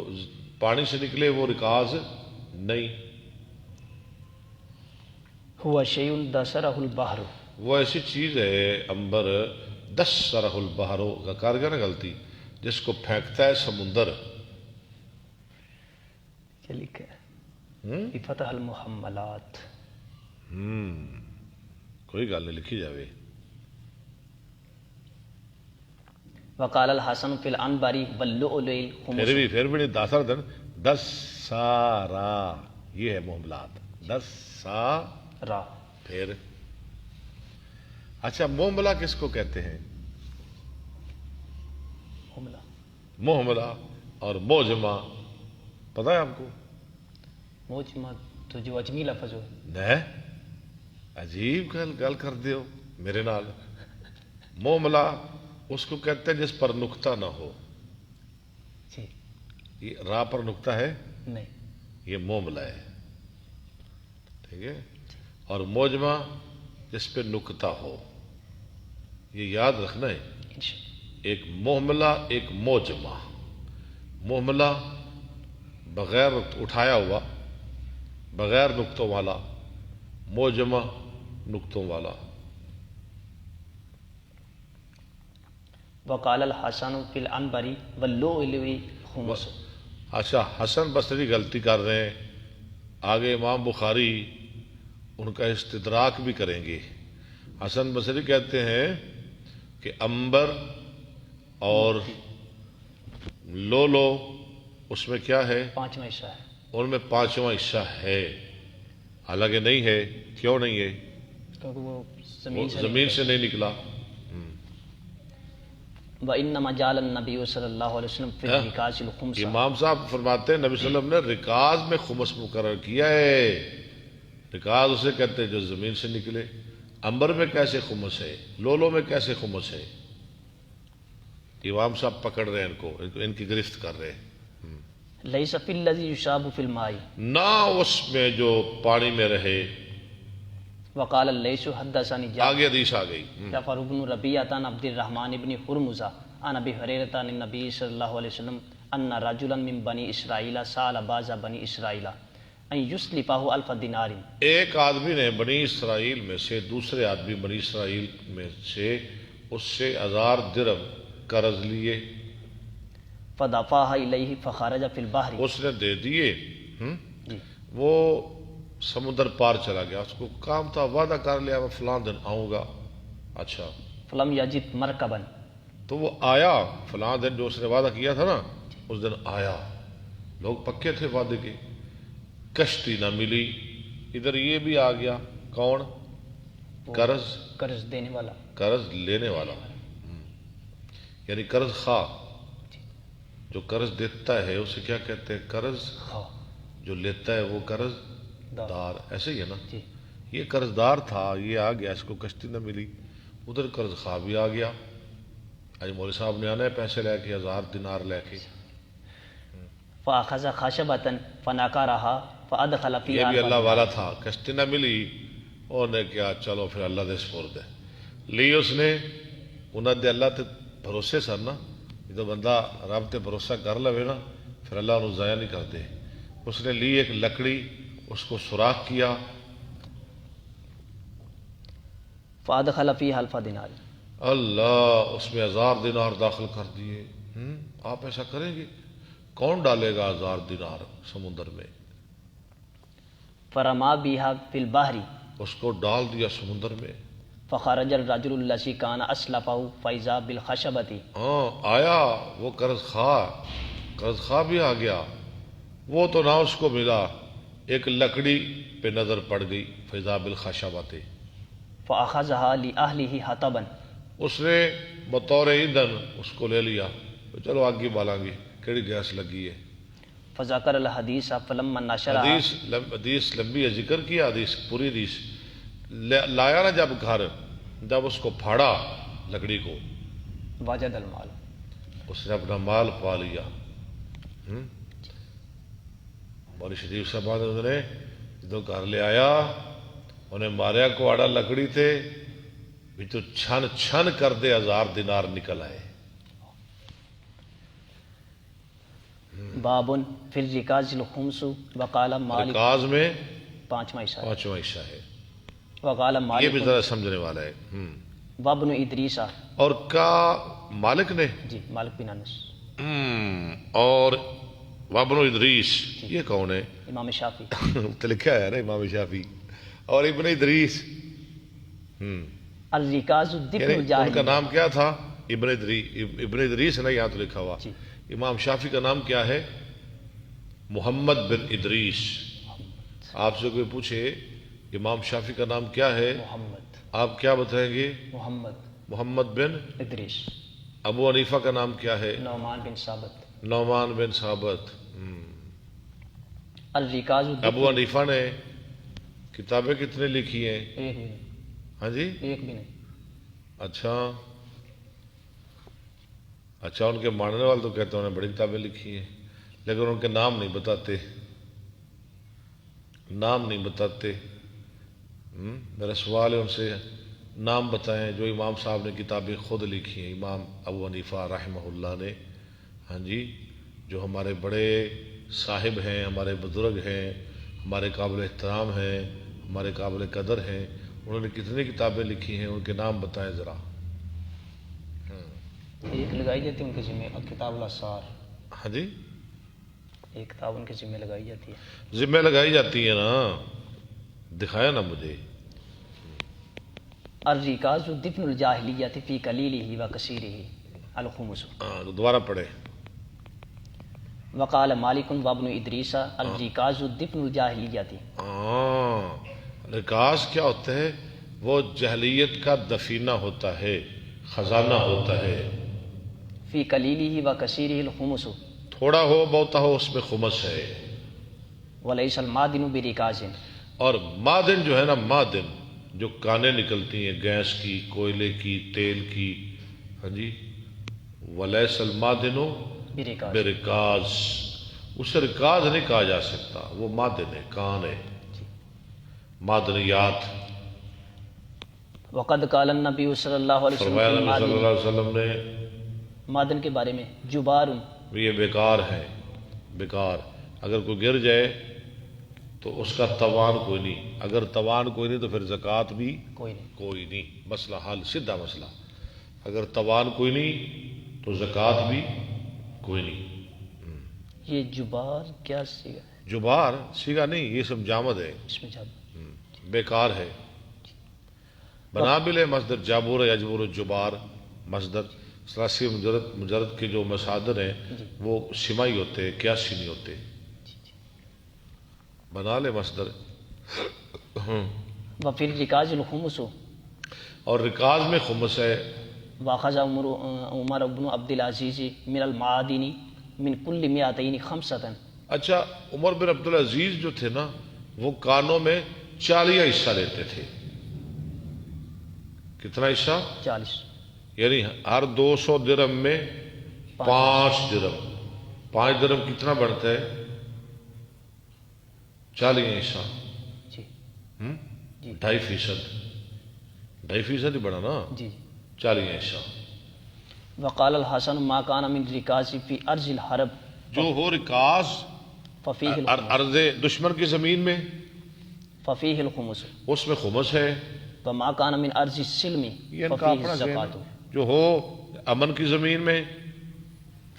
پانی سے نکلے وہ رکاز نہیں. ہوا شیء دسرہ البحر، وہ ایسی چیز ہے عنبر، دسرہ البحر کا کارگر نا غلطی، جس کو پھینکتا ہے سمندر. کیا لکھا ہے؟ فتح المحملات. کوئی گل نہیں، لکھی جاوے. وقال الحسن فی العنبر واللؤلؤ خمس. پھر بھی نہیں داسر دن، 10 سارا، یہ ہے محملات. 10 سارا. پھر اچھا محملہ کس کو کہتے ہیں؟ محملہ اور موجمہ پتہ ہے آپ کو؟ موجمہ تو جو اجمی لفظ ہو. نہیں، عجیب گل کر دیو میرے نال. محملہ اس کو کہتے ہیں جس پر نقطہ نہ ہو. یہ راہ پر نقطہ ہے نہیں، یہ محملہ ہے. ٹھیک ہے. اور موجمہ جس پہ نقطہ ہو. یہ یاد رکھنا ہے، ایک محملہ ایک موجمہ. محملہ بغیر اٹھایا ہوا، بغیر نقطوں والا. موجمہ نقطوں والا. وقال الحسن فی العنبر واللؤلؤ خمس. اچھا، حسن بصری غلطی کر رہے ہیں. آگے امام بخاری ان کا استدراک بھی کریں گے. حسن بصری کہتے ہیں کہ عنبر اور لولو اس میں کیا ہے؟ 5واں حصہ ہے. ان میں 5واں حصہ ہے، حالانکہ نہیں ہے. کیوں نہیں ہے؟ کیونکہ وہ زمین سے نہیں نکلا. وَإِنَّمَا جَعَلَ النَّبِيُّ صلی اللہ علیہ وسلم فِي الرِّكَازِ الْخُمُسَ. امام صاحب فرماتے ہیں نبی صلی اللہ علیہ وسلم نے رکاز میں خمس مقرر کیا ہے. رکاز اسے کہتے ہیں جو زمین سے نکلے. عنبر میں کیسے خمس ہے؟ لولو میں کیسے خمس ہے؟ امام صاحب پکڑ رہے ہیں ان کو، ان کی گرفت کر رہے ہیں. لیس فی الذی یشاب فی الماء، نہ اس میں جو پانی میں رہے. وقال اللیث حدثنی آگے حدیث آ گئی. جعفر بن ربیعۃ عن عبد الرحمن بن ہرمزہ عن ابی ہریرہ عن النبی صلی اللہ علیہ وسلم ان رجلا من بنی اسرائیل سأل بعض بنی اسرائیل ان یسلفہ 1000 دینار. ایک آدمی نے بنی اسرائیل میں سے دوسرے آدمی بنی اسرائیل میں سے اس سے 1000 درہم قرض لیے. فدفعہ الیہ فخرج فی البحر. اس نے دے دیے. وہ سمندر پار چلا گیا. اس کو کام تھا، وعدہ کر لیا میں فلاں دن آؤں گا. اچھا، فلم یجد مرکبا. تو وہ آیا فلاں دن جو اس نے وعدہ کیا تھا نا، اس دن آیا. لوگ پکے تھے وعدے کے. کشتی نہ ملی. ادھر یہ بھی آ گیا. کون؟ قرض دینے والا، قرض لینے والا، یعنی قرض خواہ. جو قرض دیتا ہے اسے کیا کہتے ہیں؟ قرض. جو لیتا ہے وہ قرض دار. ایسے ہی ہے نا. یہ قرض دار تھا، یہ آ گیا، اس کو کشتی نہ ملی، ادھر قرض خواہ بھی آ گیا، آج مولوی صاحب نے آنا ہے پیسے لے کے 1000 دینار لے کے، فاخذ خشبۃ فنکرھا فادخل یہ فیہا بھی اللہ والا تھا، کشتی نہ ملی، اور نے کیا چلو پھر اللہ دے سپرد ہے لی اس نے، انہاں دے اللہ تے بھروسے سر نا، جب بندہ رب تے بھروسہ کر لوے نا پھر اللہ انہوں ضائع نہیں کرتے، اس نے لی ایک لکڑی، اس کو سوراخ کیا، فادخل فیہا الف دینار، اللہ اس میں 1000 دینار داخل کر دیے۔ آپ ایسا کریں گے؟ کون ڈالے گا 1000 دینار سمندر میں؟ فرما بہا فی البحر اس کو ڈال دیا سمندر میں، فخرج الرجل الذی کان اسلفہ فاذا بالخشبۃ، ہاں آیا وہ قرض خواہ بھی آ گیا، وہ تو نہ اس کو ملا، ایک لکڑی پہ نظر پڑ گئی، فیضا بالخشبۃ، فاخذھا لاہلہ حطبا، اس نے بطور ایندھن اس کو لے لیا، تو چلو آگ کی بالیں گی، کیڑی گیس لگی ہے، فذکر الحدیث فلما نشرها، حدیث لمبی ہے، ذکر کیا حدیث، پوری حدیث لایا نا جب گھر، جب اس کو پھاڑا لکڑی کو، وجد المال، اس نے اپنا مال پا لیا۔ مولی شریف صاحب نے جدو گھر لے آیا، انہیں ماریا کو آڑا لکڑی تے بھی تو چھن چھن کر دے 1000 دینار نکل آئے۔ باب فی الرکاز الخمس وقال مالک، رکاز میں پانچواں حصہ ہے، 5واں حصہ ہے، وقال یہ بھی مالک ذرا سمجھنے والا ہے۔ وابن ادریس، اور کا مالک نے، جی مالک بن انس، اور وابن ادریس، یہ کون ہے؟ امام شافعی، تو لکھا ہے نا امام شافی، اور ابن ادریس، الرکاز دفن یعنی ان کا الجاہل، نام کیا تھا؟ ابن ادریس ہے نا، یہاں تو لکھا ہوا۔ جی امام شافی کا نام کیا ہے؟ محمد بن ادریس۔ آپ سے کوئی پوچھے امام شافی کا نام کیا ہے، محمد، آپ کیا بتائیں گے؟ محمد محمد بن ادریس، ابو حنیفہ کا نام کیا ہے؟ نعمان بن ثابت، نعمان بن ثابت۔ الرکاز ابو حنیفہ نے کتابیں کتنے لکھی ہیں؟ ایک بھی نہیں، ہاں جی، ایک بھی نہیں، اچھا ان کے ماننے والے تو کہتے ہیں انہوں نے بڑی کتابیں لکھی ہیں، لیکن ان کے نام نہیں بتاتے، نام نہیں بتاتے۔ میرا سوال ہے ان سے، نام بتائیں جو امام صاحب نے کتابیں خود لکھی ہیں، امام ابو حنیفہ رحمہ اللہ نے، ہاں جی، جو ہمارے بڑے صاحب ہیں، ہمارے بزرگ ہیں، ہمارے قابل احترام ہیں، ہمارے قابل قدر ہیں، انہوں نے کتنی کتابیں لکھی ہیں، ان کے نام بتائیں ذرا۔ ایک لگائی جاتی ہے ان کے ذمہ، کتاب الاسرار، ہاں جی، ایک کتاب ان کے ذمہ لگائی جاتی ہے۔ ذمہ لگائی جاتی ہے نا، دکھایا نا مجھے۔ الرکاز دفن الجاہلیت فی قلیلہ و کثیرہ الخمس، دوبارہ پڑھے۔ وقال مالک وابن ادریس الرکاز دفن الجاہلیت، رکاز کیا ہوتا ہے؟ وہ جہلیت کا دفینہ ہوتا ہے، خزانہ ہوتا ہے، فی قلیلہ و کثیرہ الخمس، تھوڑا ہو بہتا ہو اس میں خمس ہے۔ ولیس المعدن برکاز، اور معدن جو ہے نا، معدن جو کانیں نکلتی ہیں گیس کی، کوئلے کی، تیل کی، ہاں جی، ولیس المعدن برکاز، برکاز، اسے رکاز نہیں کہا جا سکتا، وہ معدن ہے، کان ہے، معدنیات۔ وقد قال النبی صلی اللہ علیہ فرمایا وسلم نبی صلی اللہ علیہ وسلم نے، معدن کے بارے میں، جبار، یہ بیکار ہے، بیکار، اگر کوئی گر جائے تو اس کا توان کوئی نہیں، اگر توان کوئی نہیں تو پھر زکوٰۃ بھی کوئی نہیں، کوئی نہیں، مسئلہ حل، سیدھا مسئلہ، اگر توان کوئی نہیں تو زکوٰۃ بھی کوئی نہیں۔ یہ جبار کیا سیگا ہے؟ جبار سیگا نہیں، یہ سب جامد ہے، اس میں جب بیکار ہے۔ بنا بھی لے مصدر جابور یجبر جبار، مصدر ثلاثی مجرد کے جو مصادر ہیں وہ سمائی ہوتے ہیں، قیاسی نہیں ہوتے، بنا لے مصدر۔ وفی الرکاز الخمس، اور رکاز میں خمس ہے۔ واخذ عمر بن عبد العزیز من المعادن من کل 200 خمسۃ، اچھا، عمر بن عبدالعزیز جو تھے نا، وہ کانوں میں 40 حصہ لیتے تھے. کتنا حصہ؟ 40. یعنی ہر 200 درہم میں 5 درہم. 5 درہم کتنا بڑھتا ہے؟ 40 حصہ. جی 2.5%. 2.5% ہی بڑھا نا. جی. 40 حصہ. وقال الحسن ما کان من رکاز فی ارض الحرب جو ہو رکاز ففیہ ارض دشمن کی زمین میں ففیہ الخمس اس میں خمس ہے. وما کان من ارض السلم یہ ان کا ففیہ اپنا ذہن الزکاۃ ہے. جو ہو امن کی زمین میں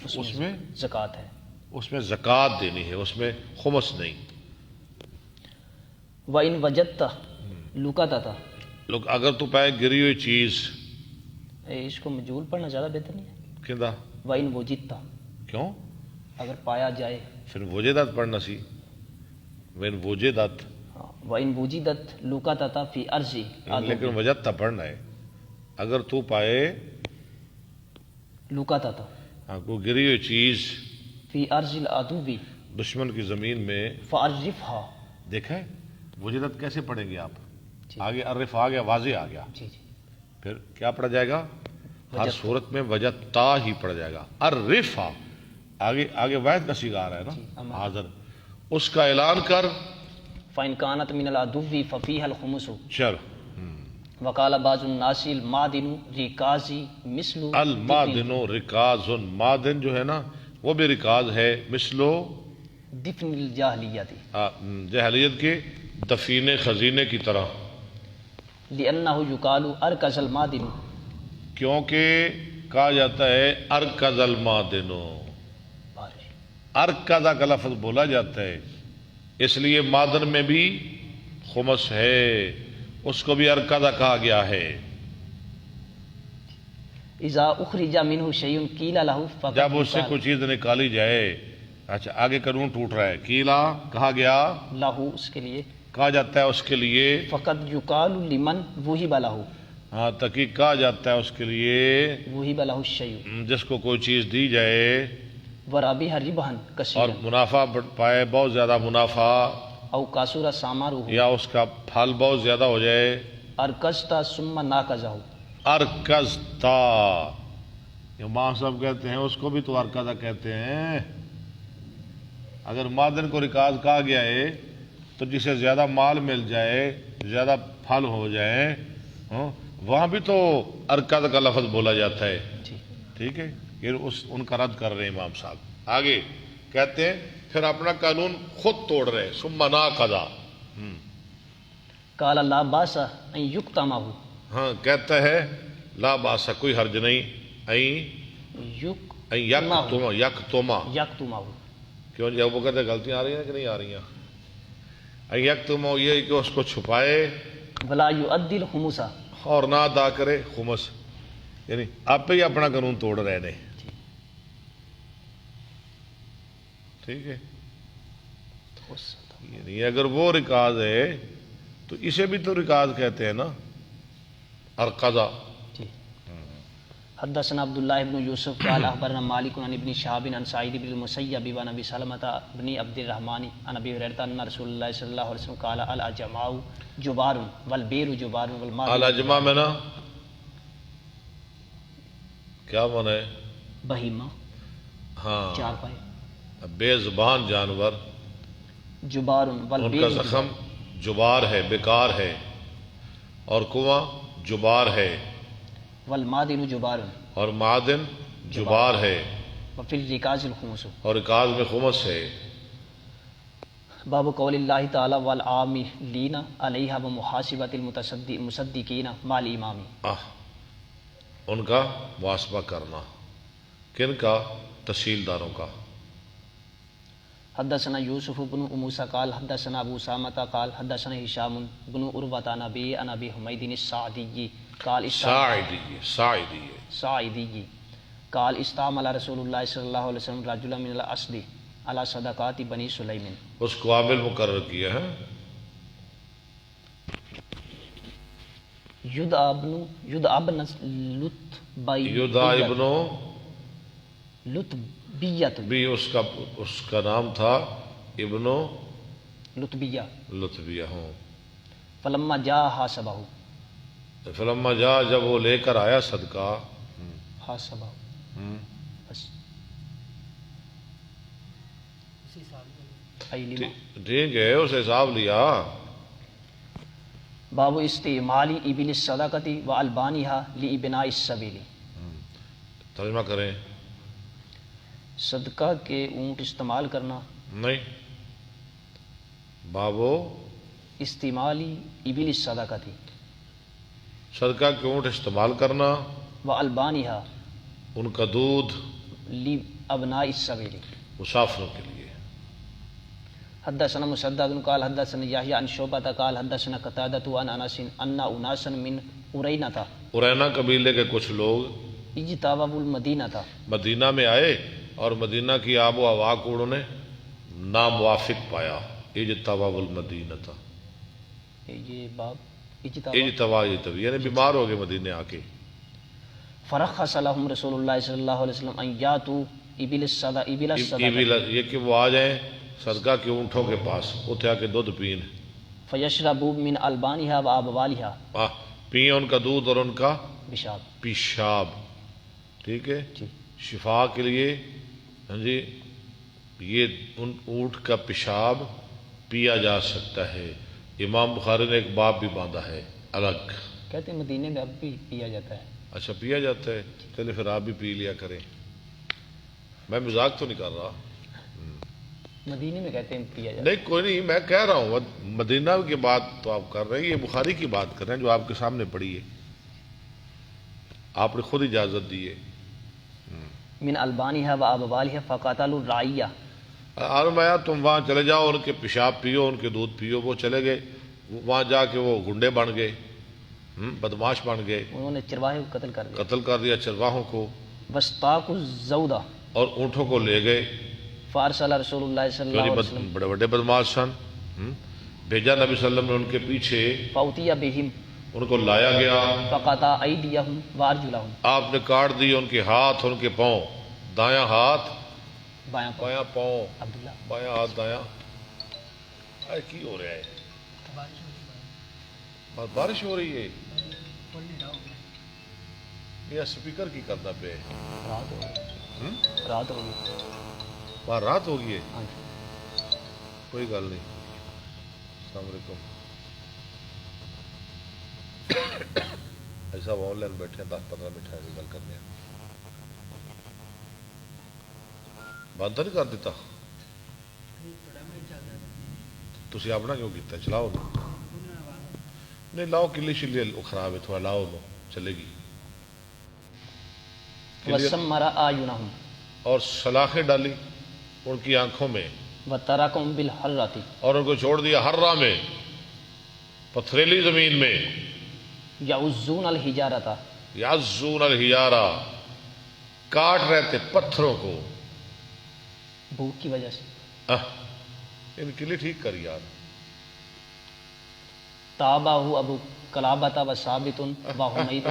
اس میں زکوٰۃ ہے. اس میں زکوٰۃ دینی ہے، اس میں خمس نہیں. وَإِن وَجَدْتَ لُقَطَةَ لوگ اگر تو پائے گری ہوئی چیز. اس کو مجھول پڑھنا زیادہ بہتر نہیں ہے. کیندا وَإِن وُجِدْتَ کیوں؟ اگر پایا جائے. پھر وجدت پڑھنا سی. وین وجدت. وَإِن وُجِدَتْ لُقَطَةَ فِي أَرْضِ لیکن وجدت پڑھنا ہے. اگر تو پائے لُقَطَةَ ہاں کوئی گری ہوئی چیز فِي أَرْضِ الْعَدُوِّ دشمن کی زمین میں. فَأَرِّفْهَا دیکھیں وجدت کیسے پڑھیں گے آپ؟ جی. آگے عرف آ گیا، واضح آ گیا. جی جی. پھر کیا پڑھا جائے گا؟ ہر صورت میں وجدتا ہی پڑھا جائے گا. عرفا آگے واحد کا صیغہ آ رہا ہے نا حاضر. اس کا اعلان کر. فَإِن كَانَتْ مِنَ الْعَدُوِّ فَفِيهَا الْخُمُسُ. چلو. وقال بعض الناس المعدن رکازی مثل المعدن رکاز. معدن جو ہے نا وہ بھی رکاز ہے. مثلو دفن الجاہلیت جاہلیت کے دفین خزینے کی طرح. لأنہ یقال ارکز المعدن کیونکہ کہا جاتا ہے ارکز المعدن. ارکزہ کا لفظ بولا جاتا ہے اس لیے معدن میں بھی خمس ہے، اس کو بھی ارکزہ کہا گیا ہے. اذا اخرج منہ شیء قیل لہ فقد جب اس سے کوئی چیز نکالی جائے. اچھا آگے قانون ٹوٹ رہا ہے. قیلا کہا گیا لہ اس کے لیے، کہا جاتا ہے اس کے لیے. فقد یقال لمن وہب لہ ہاں تحقیق کہا جاتا ہے اس کے لیے وہب لہ الشیء جس کو کوئی چیز دی جائے ورابح ربحا اور کثیرا منافع پائے، بہت زیادہ منافع، او کاسور ثمرہ یا اس کا پھل بہت زیادہ ہو جائے. ارکزتا ثم ناکزہ ارکزتا. امام صاحب کہتے ہیں اس کو بھی تو ارکزہ کہتے ہیں. اگر معدن کو رکاز کہا گیا ہے تو جسے زیادہ مال مل جائے، زیادہ پھل ہو جائے، وہاں بھی تو ارکز کا لفظ بولا جاتا ہے. ٹھیک ہے، یہ ان کا رد کر رہے ہیں امام صاحب. آگے کہتے ہیں پھر اپنا قانون خود توڑ رہے. ثم ناقضا. قال لا باس ان یکتمہ ہاں کہتا ہے لا باس کوئی حرج نہیں. یکتما. یکتمہ کیوں جب وہ کہتے ہیں غلطیاں آ رہی ہیں کہ نہیں آ رہی ہیں؟ یکتما یہ کہ اس کو چھپائے ولا یؤدی الخمس اور نہ ادا کرے خمس. یعنی آپ ہی اپنا قانون توڑ رہے ہیں. ٹھیک ہے، یعنی اگر وہ رکاز ہے تو اسے بھی تو رکاز کہتے ہیں نا، ارقضہ. حدثنا عبد الله بن يوسف قال اخبرنا مالك عن ابن شهاب عن سعيد بن المسيب وعن ابي سلمة بن عبد الرحمن عن ابي هريره ان رسول الله صلى الله عليه وسلم قال الاجماع جبار والبير جبار والماء الاجماع میں نا کیا معنی ہے؟ بہیمہ. ہاں چار پائے. بے زبان جانور. جبار ان کا والبير زخم جبار ہے، بیکار ہے، اور کنواں جبار ہے، والمادن جبار اور معدن جبار ہے، وفي الركاز الخمس. اور رکاز میں خمس ہے. باب قول اللہ تعالی والعاملین علیہا ومحاسبۃ المصدقین مع الامام. ان کا محاسبہ کرنا. کن کا؟ تحصیلداروں کا. حدثنا یوسف بن موسیٰ قال حدثنا ابو اسامہ قال حدثنا ہشام بن عروۃ عن ابی حمید الساعدی قال ساعدی قال استعمل رسول اللہ صلی اللہ علیہ وسلم رجلا من الاسد علی صدقات بنی سلیم. اس کو عامل مقرر کیا ہے. یدعا ابن لطبیت بھی اس کا نام تھا ابن لطبیہ. لطبیہ. ہوں فلما جاء حاسبہ، فلما جا جب وہ لے کر آیا صدقہ، حاسبہ بس علم۔ ٹھیک ہے، اس حساب لیا۔ باب استعمال ابل الصدقۃ و البانھا لابناء السبیل، ترجمہ کریں۔ صدقہ کے اونٹ استعمال کرنا، نہیں، بابو استعمالی ابل الصدقۃ صدقہ کے اونٹ استعمال کرنا، و البانھا ان کا دودھ لابناء السبیل۔ مسافروں کے لیے۔ حدثنا مسدد قال حدثنا یحیی عن شعبہ قال حدثنا قتادۃ عن انس ان اناسا من ارینہ ارینا قبیلے کے کچھ لوگ اجتابوا المدینہ، مدینہ میں آئے اور مدینہ کی آب و ہوا کو انہوں نے ناموافق پایا۔ اجتبا المدینہ تھا، یہ باب اجتبا یعنی بیمار ہو گئے مدینے آ کے۔ فرخص لهم رسول اللہ صلی اللہ علیہ وسلم ان یاتوا ابل الصدقہ یہ کہ وہ آ جائیں صدقہ کے اونٹوں کے پاس، اتھے آ کے دودھ پین، فیشربوا من البانھا و ابوالھا، پئیں ان کا دودھ اور ان کا بشاب۔ پیشاب، ٹھیک ہے، جی شفا کے لیے۔ ہاں جی، یہ ان اونٹ کا پیشاب پیا جا سکتا ہے۔ امام بخاری نے ایک باب بھی باندھا ہے الگ۔ کہتے ہیں مدینے میں اب بھی پیا جاتا ہے۔ اچھا، پیا جاتا ہے، چلے پھر آپ بھی پی لیا کریں، میں مذاق تو نہیں کر رہا۔ مدینے میں کہتے ہیں پیا جاتا نہیں کوئی نہیں، میں کہہ رہا ہوں مدینہ کی بات تو آپ کر رہے ہیں، یہ بخاری کی بات کر رہے ہیں جو آپ کے سامنے پڑھی ہے، آپ نے خود اجازت دی ہے۔ ہے۔ من البانھا و ابوالھا فقاتلوا الرعیہ، آرمایا تم وہاں چلے جاؤ، ان کے پیشاب پیو، ان کے دودھ پیو۔ وہ چلے گئے، وہاں جا کے وہ گنڈے بن گئے، بدماش بن گئے، انہوں نے چرواہے کو قتل کر دیا۔ قتل کر دیا چرواہوں کو، واستاقوا الزودہ، اور اونٹوں کو لے گئے، فارسل رسول اللہ صلی اللہ علیہ وسلم بڑے بڑے بدماش سن، بھیجا نبی صلی اللہ علیہ وسلم نے ان کے پیچھے، فاوتی بہم ان کو لایا گیا، فقطع ایدیہم وارجلہم، آپ نے کاٹ دی ان کے ہاتھ، ان کے پاؤں، دایاں ہاتھ بایاں پاؤں۔ بایاں پاؤں، عبداللہ بایاں ہاتھ دایاں۔ اے کی ہو رہا ہے؟ بارش ہو رہی ہے، یہ اسپیکر کی کرنا پہ رات ہو گئی، رات ہو گئی، باہر رات ہوگی ہے، ہاں جی۔ کوئی گل نہیں۔ السلام علیکم۔ ایسا آن لائن بیٹھے ہیں 10-15 منٹ ہے گل کرنے ہیں، بند تو نہیں کر دیتا؟ تسی اپنا کیوں کیتا؟ چلاؤ نہیں، لاؤ کلی شلی خراب ہے تھوڑا، لاؤ لو چلے گی۔ وسمر اعینہم، اور سلاخیں ڈالی ان کی آنکھوں میں، وترکہم بالحرۃ، اور ان کو چھوڑ دیا ہرہ میں، پتھریلی زمین میں، یعزون الحجارۃ، یعزون الحجارہ، کاٹ رہے تھے پتھروں کو۔ بھوک کی وجہ سے۔ ان کے لیے ٹھیک کر یار۔ تابہ ابو قلابۃ و ثابت و حمید،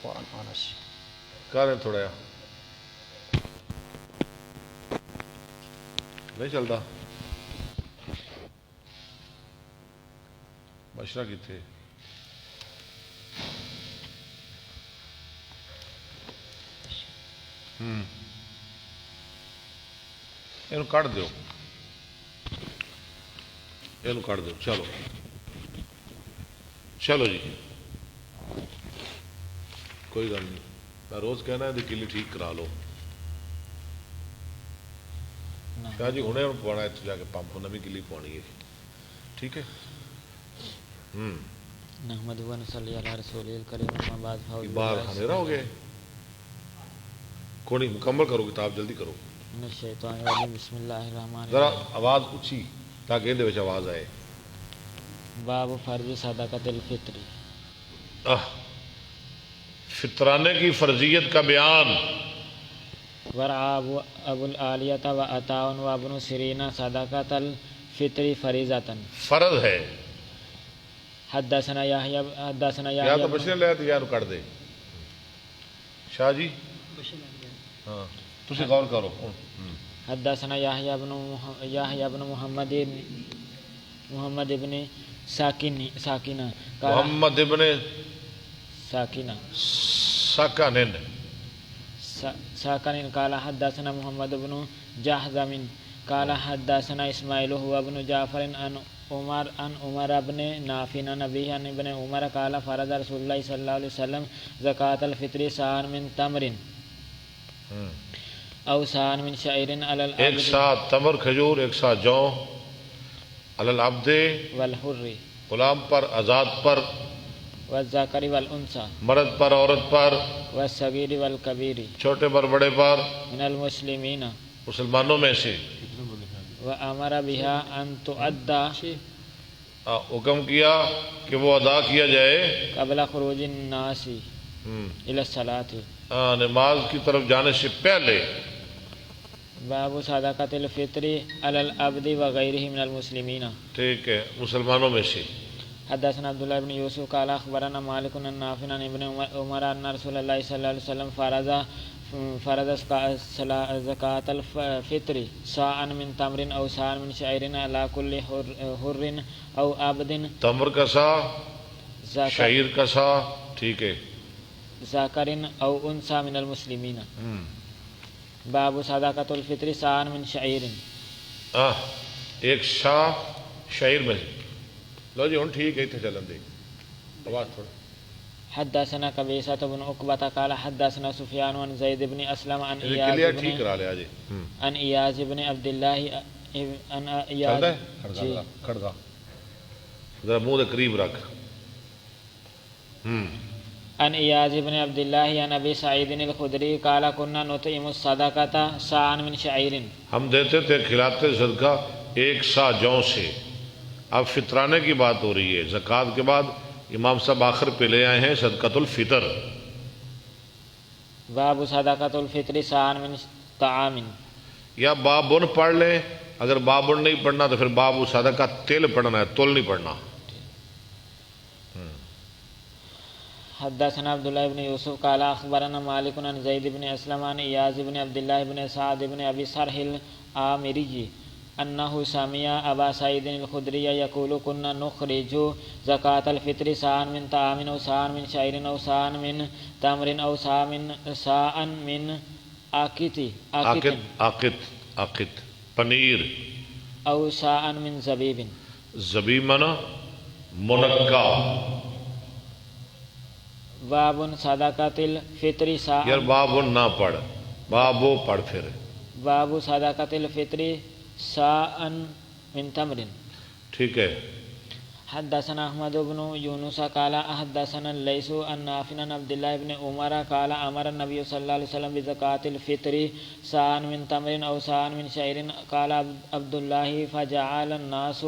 وعن انس۔ کہہ رہے تھوڑا نہیں چلتا، مشرہ کتنے یہ کٹ دو، یہ کٹ دو، چلو چلو جی، کوئی گل نہیں، میں روز کہنا ہے کلی ٹھیک کرا لو۔ شاہ جی ہنے پوانا ہے، اتنے جا کے پمپ نوی کلی پوانی ہے، ٹھیک ہے۔ نحمد و نصلی علی رسول الکریم، اما بعد فاعوذ باہر باللہ اندھیرا ہو گیا ہے، کونی مکمل کرو کتاب، جلدی کرو من الشیطان الرجیم، بسم اللہ الرحمن ذرا الرحیم۔ آواز اچھی تاکہ اندے وچ آواز آئے۔ باب فرض صدقۃ الفطر، فطرانے کی فرضیت کا بیان۔ ورعا ابو العالیۃ و عطاء و ابن سیرین صدقۃ الفطر فریضۃ۔ فرض ہے، حدثنا یحییٰ حدثنا یا یحییٰ تو بشیر لے تو یا نو کٹ دے۔ شاہ جی ہاں تسی غور کرو۔ حدثنا يحيى بن محمد بن ساكنة قال محمد ابن ساكنة ساكن قال حدثنا محمد بن جهزم قال حدثنا اسماعيل هو ابن جعفر عن عمر بن نافع عن أبيه عن ابن عمر قال فرض رسول الله صلى الله عليه وسلم زكاة الفطر صاع من تمر او صاع من شعير على ایک العبد ساتھ تمر کھجور، ایک ساتھ جو، علی العبد والحر غلام پر، آزاد پر، والذکر والانثى مرد پر، عورت پر، والصغیر والکبیر چھوٹے پر، بڑے پر، من المسلمین مسلمانوں میں سے. وامر بها ان تؤدى حکم کیا کہ وہ ادا کیا جائے قبل خروج الناس الى الصلاة. نماز کی طرف جانے سے پہلے. باب صدقۃ الفطر علی العبد وغیرہ من المسلمین. ٹھیک ہے، مسلمانوں میں سے. حدثنا عبد الله بن يوسف قال اخبرنا مالك عن نافع عن ابن عمر ان رسول الله صلى الله عليه وسلم فرض زكاة الفطر صاعا من تمر او صاعا من شعير على كل حر او عبد. تمر کا سا، شعیر کا سا، ٹھیک ہے. ذکر او انثى من المسلمین. باب صدقۃ الفطر صاعا من شعير. ایک شا شعیر میں سے. لو جی ہوں ٹھیک ہے، اتنے چلن دے آواز تھوڑا. حدثنا قبيصة بن عقبة قال حدثنا سفيان عن زيد بن أسلم عن کلیئر ٹھیک کرا لے آج. عن إياز بن عبد الله عن إياز کھڑگا ذرا منہ دے قریب رکھ. عن إياز بن عبد الله عن أبي سعيد الخدري قال كنا نطعم الصدقة صاعا من شعير. ہم دیتے تھے، کھلاتے صدقہ ایک سا جوں سے. اب فطرانے کی بات ہو رہی ہے. زکوٰۃ کے بعد امام صاحب آخر پہ لے آئے ہیں صدقۃ الفطر. باب صدقۃ الفطر صاعا من طعام. یا بابن پڑھ لیں، اگر بابن نہیں پڑھنا تو پھر باب صدقہ تل پڑھنا ہے، تل نہیں پڑھنا. حدثنا عبد الله بن يوسف قال اخبرنا مالك عن زيد بن اسلم عن اياز بن عبد الله بن سعد بن ابي سرح العامري انه سمع ابا سعيد الخدري يقول كنا نخرج زكاة الفطر صاعا من طعام او صاعا من شعير او صاعا من تمر او صاعا من عاقت پنیر او صاعا من زبیب. زبیب منا منقع. باب صدقۃ الفطر صاعا. یار بابن نہ پڑھ، بابو پڑھ پھر. باب صدقۃ الفطر صاعا من تمر. ٹھیک ہے. حدثنا احمد بن يونس قال حدثنا الليث عن نافع عن عبد الله بن عمر قال امر النبي صلى الله عليه وسلم بزكاة الفطر صاعا من تمر او صاعا من شعير. قال عبد الله فجعل الناس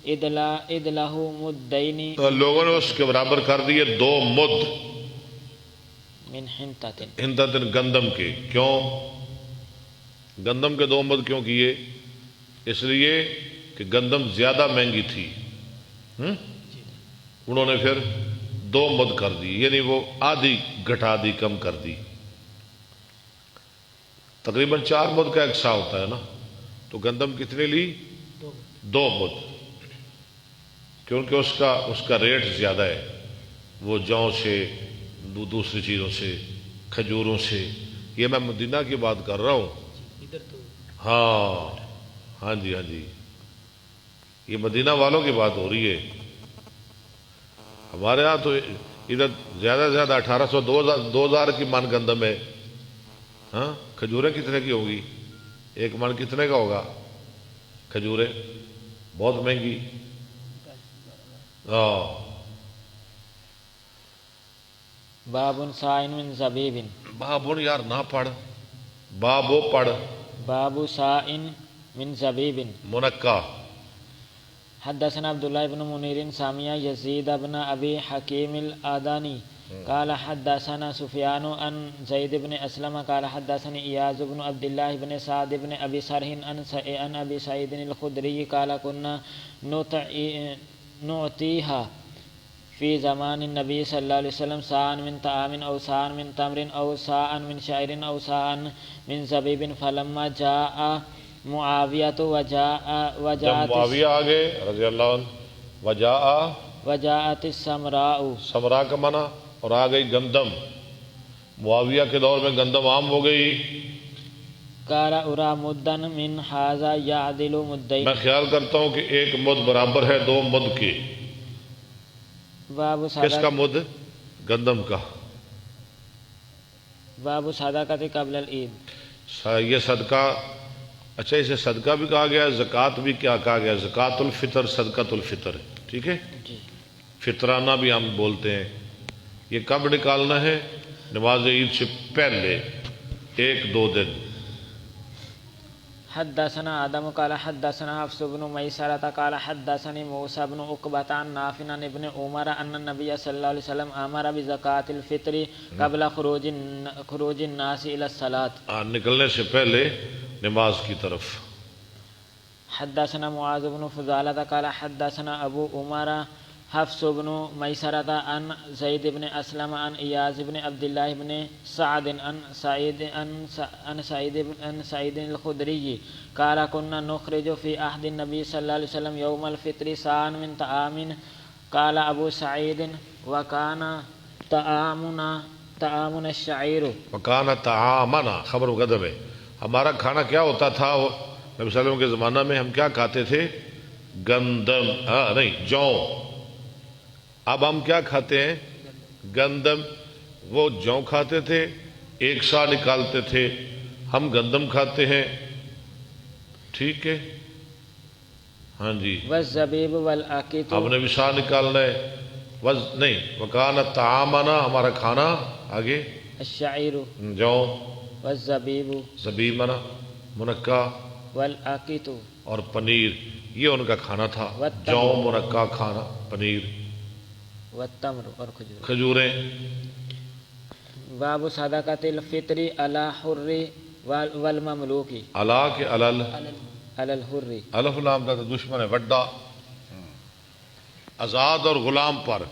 ادله مدين. لوگوں نے اس کے برابر کر دیے 2 مد من حنطة. حنطة گندم کے. کیوں گندم کے 2 مد کیوں کیے؟ اس لیے کہ گندم زیادہ مہنگی تھی. انہوں نے پھر 2 مد کر دی، یعنی وہ آدھی گھٹا دی، کم کر دی. تقریباً 4 مد کا ایک سا ہوتا ہے نا، تو گندم کتنے لی؟ 2 مد. کیونکہ اس کا ریٹ زیادہ ہے، وہ جوں سے، دوسری چیزوں سے، کھجوروں سے. یہ میں مدینہ کی بات کر رہا ہوں. ہاں جی، یہ مدینہ والوں کی بات ہو رہی ہے. ہمارے ہاں تو ادھر زیادہ سے زیادہ 1800 2000 کی من گندم ہے. ہاں کھجوریں کتنے کی ہوگی؟ 1 من کتنے کا ہوگا کھجوریں؟ بہت مہنگی. باب صاع من زبیب. بابن یار نہ پڑھ، بابو پڑھ. باب صاع من زبیب. منقع. حدثنا عبد الله بن منير سامع يزيد بن ابي حكيم الآذاني قال حدثنا سفيان عن زيد بن اسلم قال حدثني اياز بن عبد الله بن سعد بن ابي سرح عن ابي سعيد الخدري قال كنا نعطيها في زمان النبي صلى الله عليه وسلم صاعا من طعام او صاعا من تمر او صاعا من شعير او صاعا من زبيب فلما جاء معاویۃ جب وجاءت معاویہ آ گئے رضی اللہ عنہ، وجاءت السمراء سمرا کا منع، اور آ گئی گندم. معاویہ کے دور میں گندم عام ہو گئی. قال ارى مدا من هذا يعدل مدين. میں خیال کرتا ہوں کہ ایک مد برابر ہے 2 مد کے. باب کس کا مد؟ گندم کا. باب صدقۃ قبل العید. یہ صدقہ، اچھا اسے صدقہ بھی کہا گیا، زکوٰۃ بھی کیا کہا گیا؟ زکوٰۃ الفطر، صدقۃ الفطر، ٹھیک ہے. جی. فطرانہ بھی ہم بولتے ہیں. یہ کب نکالنا ہے؟ نماز عید سے پہلے 1-2 دن. حدثنا آدم قال حدثنا حفص بن میسرة قال حدثني موسى بن عقبة عن نافع عن ابن عمر أن النبي صلى الله عليه وسلم أمر بزكاة الفطر قبل خروج الناس إلى الصلاة. نکلنے سے پہلے نماز کی طرف. حدثنا معاذ بن فضالة قال حدثنا أبو عمر حفص بن میسرة عن زید بن اسلم عن ایاز بن عبد الله بن سعد عن سعید الخدری قال كنا نخرج في عهد النبي صلى الله عليه وسلم يوم الفطر صاعا من طعام. قال ابو سعید وكان طعامنا الشعير. وکان طعامنا خبر مقدم ہے. ہمارا کھانا کیا ہوتا تھا نبی صلی اللہ علیہ وسلم کے زمانہ میں؟ ہم کیا کھاتے تھے؟ گندم، نہیں، جو. اب ہم کیا کھاتے ہیں؟ گندم. وہ جو کھاتے تھے، ایک سا نکالتے تھے. ہم گندم کھاتے ہیں، ٹھیک ہے. ہاں جی. والزبیب والعقیق. ہم نے بھی سا نکالنا ہے. نہیں، وکان طعامنا ہمارا کھانا. آگے الشعیر جو. والزبیب زبیب منا منقع والعقیق اور پنیر، یہ ان کا کھانا تھا. جو منقع کھانا، پنیر، والتمر اور کھجور. کھجوریں. باب صدقۃ الفطر علی حر والمملوک. علا کے علل، علی الحر. الف لام کا تو دشمن ہے وڈا. آزاد اور غلام پر.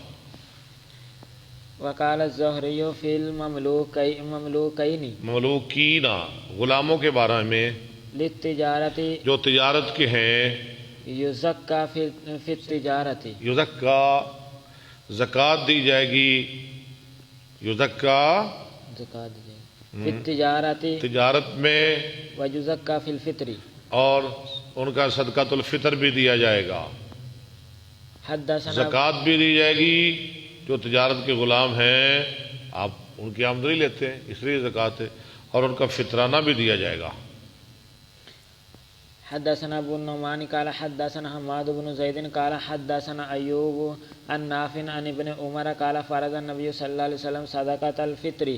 وقال الزہری فی المملوکین. مملوکین غلاموں کے بارے میں للتجارت جو تجارت کے ہیں. یزکا فی التجارت. یزکا زکوٰۃ دی جائے گی. یزکا زکات دی جائے فی التجارت تجارت میں، ویزکا فی الفطر اور ان کا صدقۃ الفطر بھی دیا جائے گا. حدثنا زکوٰۃ بھی دی جائے گی. جو تجارت کے غلام ہیں آپ ان کی آمدنی لیتے ہیں، اس لیے زکوٰۃ ہے. اور ان کا فطرانہ بھی دیا جائے گا. حدثنا ابو النعمان قال حدثنا حماد بن زید قال حدثنا ایوب عن نافع عن ابن عمر قال فرض النبي صلى الله عليه وسلم صدقة الفطر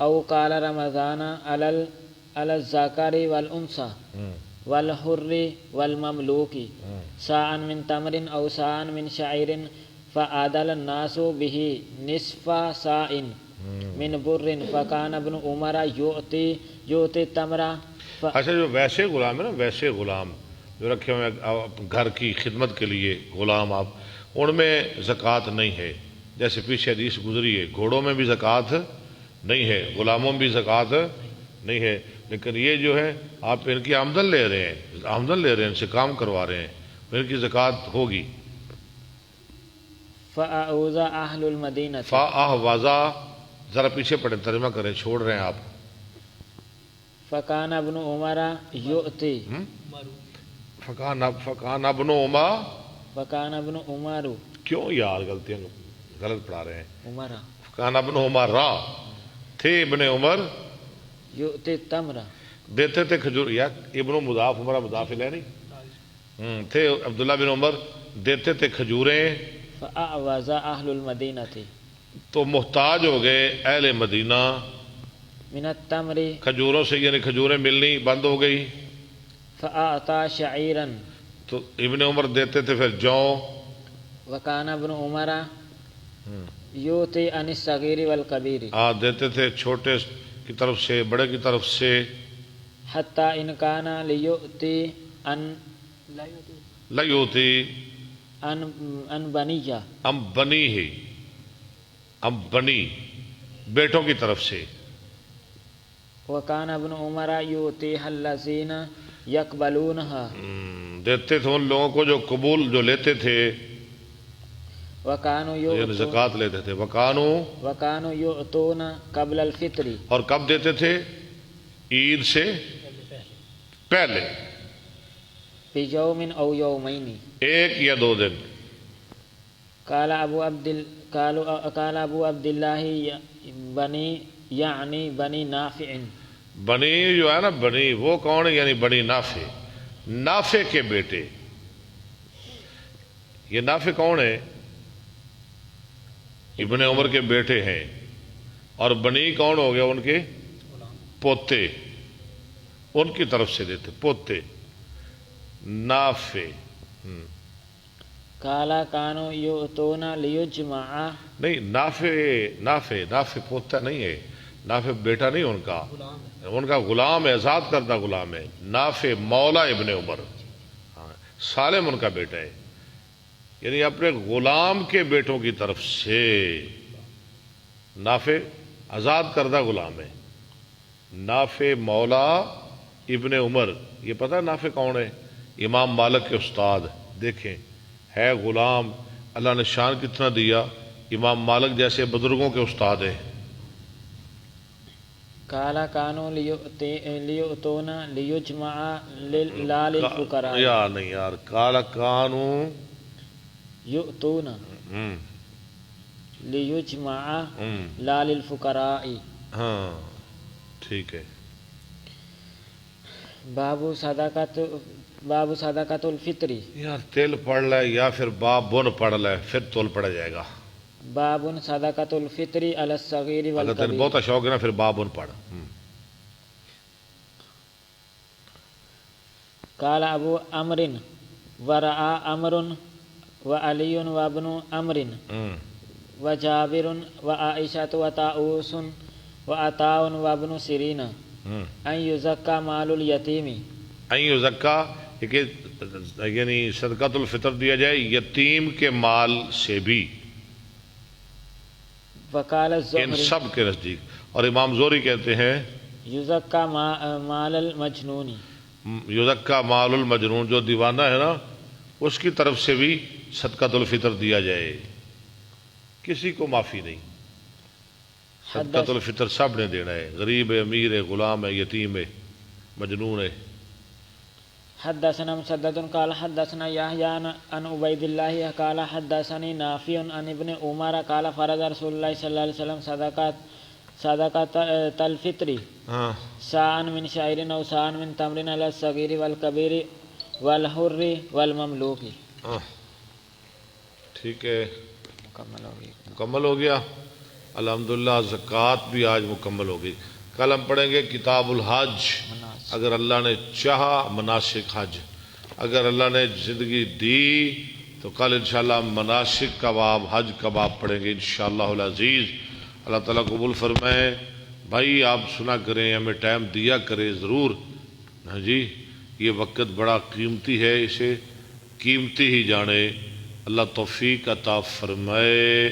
او قال رمضان على الذكر والانثى والحر والمملوك ساعا من تمر او ساعا من شعير فعدل الناس به نصف ساع من بر فكان ابن عمر يؤتي التمر. اچھا، جو ویسے غلام ہے نا، ویسے غلام جو رکھے ہوئے ہیں گھر کی خدمت کے لیے غلام، آپ ان میں زکوٰۃ نہیں ہے. جیسے پیچھے حدیث گزری ہے، گھوڑوں میں بھی زکوٰۃ نہیں ہے، غلاموں میں بھی زکوٰۃ نہیں ہے. لیکن یہ جو ہے آپ ان کی آمدن لے رہے ہیں، ان سے کام کروا رہے ہیں، ان کی زکوٰۃ ہوگی. فأعوذ اہل المدینہ. فأعوذ، ذرا پیچھے پڑھیں، ترجمہ کریں، چھوڑ رہے ہیں آپ. فکان ابن عمر یؤتی. فکان ابن عمر. فکان ابن عمر. کیوں یار غلطیاں غلط پڑھا رہے ہیں؟ عمر. فکان ابن عمر را تھے ابن عمر. یؤتی تمر، دیتے تھے کھجور. یا ابن مضاف عمر مضاف الیہ نہیں تھے. عبداللہ بن عمر دیتے تھے کھجوریں. فأعوذ اہل المدینہ، تو محتاج ہو گئے اہل مدینہ من التمر، کھجوروں سے، یعنی کھجوریں ملنی بند ہو گئی. فأعطى شعيرا، تو ابن عمر دیتے تھے پھر جو. وكان ابن عمر يؤتي عن الصغير والكبير. دیتے تھے چھوٹے کی طرف سے، بڑے کی طرف سے. حتى إن كان ليؤتي عن بنية. ام بنی ہی، ام بنی بیٹوں کی طرف سے. وكان ابن عمر يؤتيها الذين يقبلونها دیتے تھے ان لوگوں کو جو قبول جو لیتے تھے، وكانوا یعنی يؤتون زکوٰۃ لیتے تھے، وكانوا يؤتون قبل الفطر اور کب دیتے تھے؟ عید سے پہلے بيوم أو يومين. ایک یا دو دن. قال أبو عبد الله بني يعني بني نافع. بنی جو ہے نا، بنی وہ کون ہے؟ یعنی بنی نافع، نافع کے بیٹے. یہ نافع کون ہے؟ ابن عمر کے بیٹے ہیں. اور بنی کون ہو گیا؟ ان کے پوتے، ان کی طرف سے دیتے پوتے. نافع قال كانوا يؤتون ليجمع. نہیں، نافع پوتا نہیں ہے، نافع بیٹا نہیں ان کا، ان کا غلام ہے، آزاد کردہ غلام ہے. نافع مولا ابن عمر، سالم ان کا بیٹا ہے. یعنی اپنے غلام کے بیٹوں کی طرف سے. نافع آزاد کردہ غلام ہے. نافع مولا ابن عمر. یہ پتہ ہے نافع کون ہے؟ امام مالک کے استاد. دیکھیں ہے غلام، اللہ نے شان کتنا دیا. امام مالک جیسے بزرگوں کے استاد ہیں. قال كانوا ليؤتون ليجمع للفقراء. یا نہیں یار، قال كانوا يؤتون ليجمع لا للفقراء. ہاں ٹھیک ہے. باب صدقۃ الفطر. یار تیل پڑھ لے یا پھر باب بن پڑھ لے، پھر تول پڑ جائے گا. باب صدقۃ الفطر علی الصغیر اگر تیرے والکبیر. بہت شوق ہے نا، پھر باب بن پڑھ. قال ابو عمرو ورعا عمرو وعلی وابن عمرو وجابر وعائشة وطاؤوس وعطاء وابن سیرین ان یزکى مال الیتیم. ان یزکا کہ یعنی صدقۃ الفطر دیا جائے یتیم کے مال سے بھی. وقال ان الزہری سب کے نزدیک. اور امام زہری کہتے ہیں یزکى مال المجنون. یزکا مال المجنون، جو دیوانہ ہے نا، اس کی طرف سے بھی صدقۃ الفطر دیا جائے، کسی کو معافی نہیں. صدقۃ الفطر سب نے دینا ہے، غریب ہے، امیر ہے، غلام ہے، یتیم ہے، مجنون ہے. حدثنا مسدد قال حدثنا يحيى عن عبيد الله قال حدثني نافع عن ابن عمر قال فرض رسول الله صلى الله عليه وسلم صدقة الفطر ساعًا من شعير أو ساعًا من تمر على الصغير والكبير والحر والمملوك. ٹھیک ہے، مکمل ہو گئی. مکمل ہو گیا الحمدللہ. زکوٰۃ بھی آج مکمل ہو گئی. کل ہم پڑھیں گے کتاب الحج، اگر اللہ نے چاہا. مناسک حج، اگر اللہ نے زندگی دی تو کل انشاءاللہ مناسک کا باب، حج کا باب پڑھیں گے انشاءاللہ العزیز. اللہ تعالیٰ قبول فرمائے. بھائی آپ سنا کریں، ہمیں ٹائم دیا کریں ضرور. ہاں جی، یہ وقت بڑا قیمتی ہے، اسے قیمتی ہی جانے. اللہ توفیق عطا فرمائے.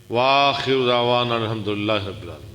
وآخر دعوانا الحمدللہ رب العالمین.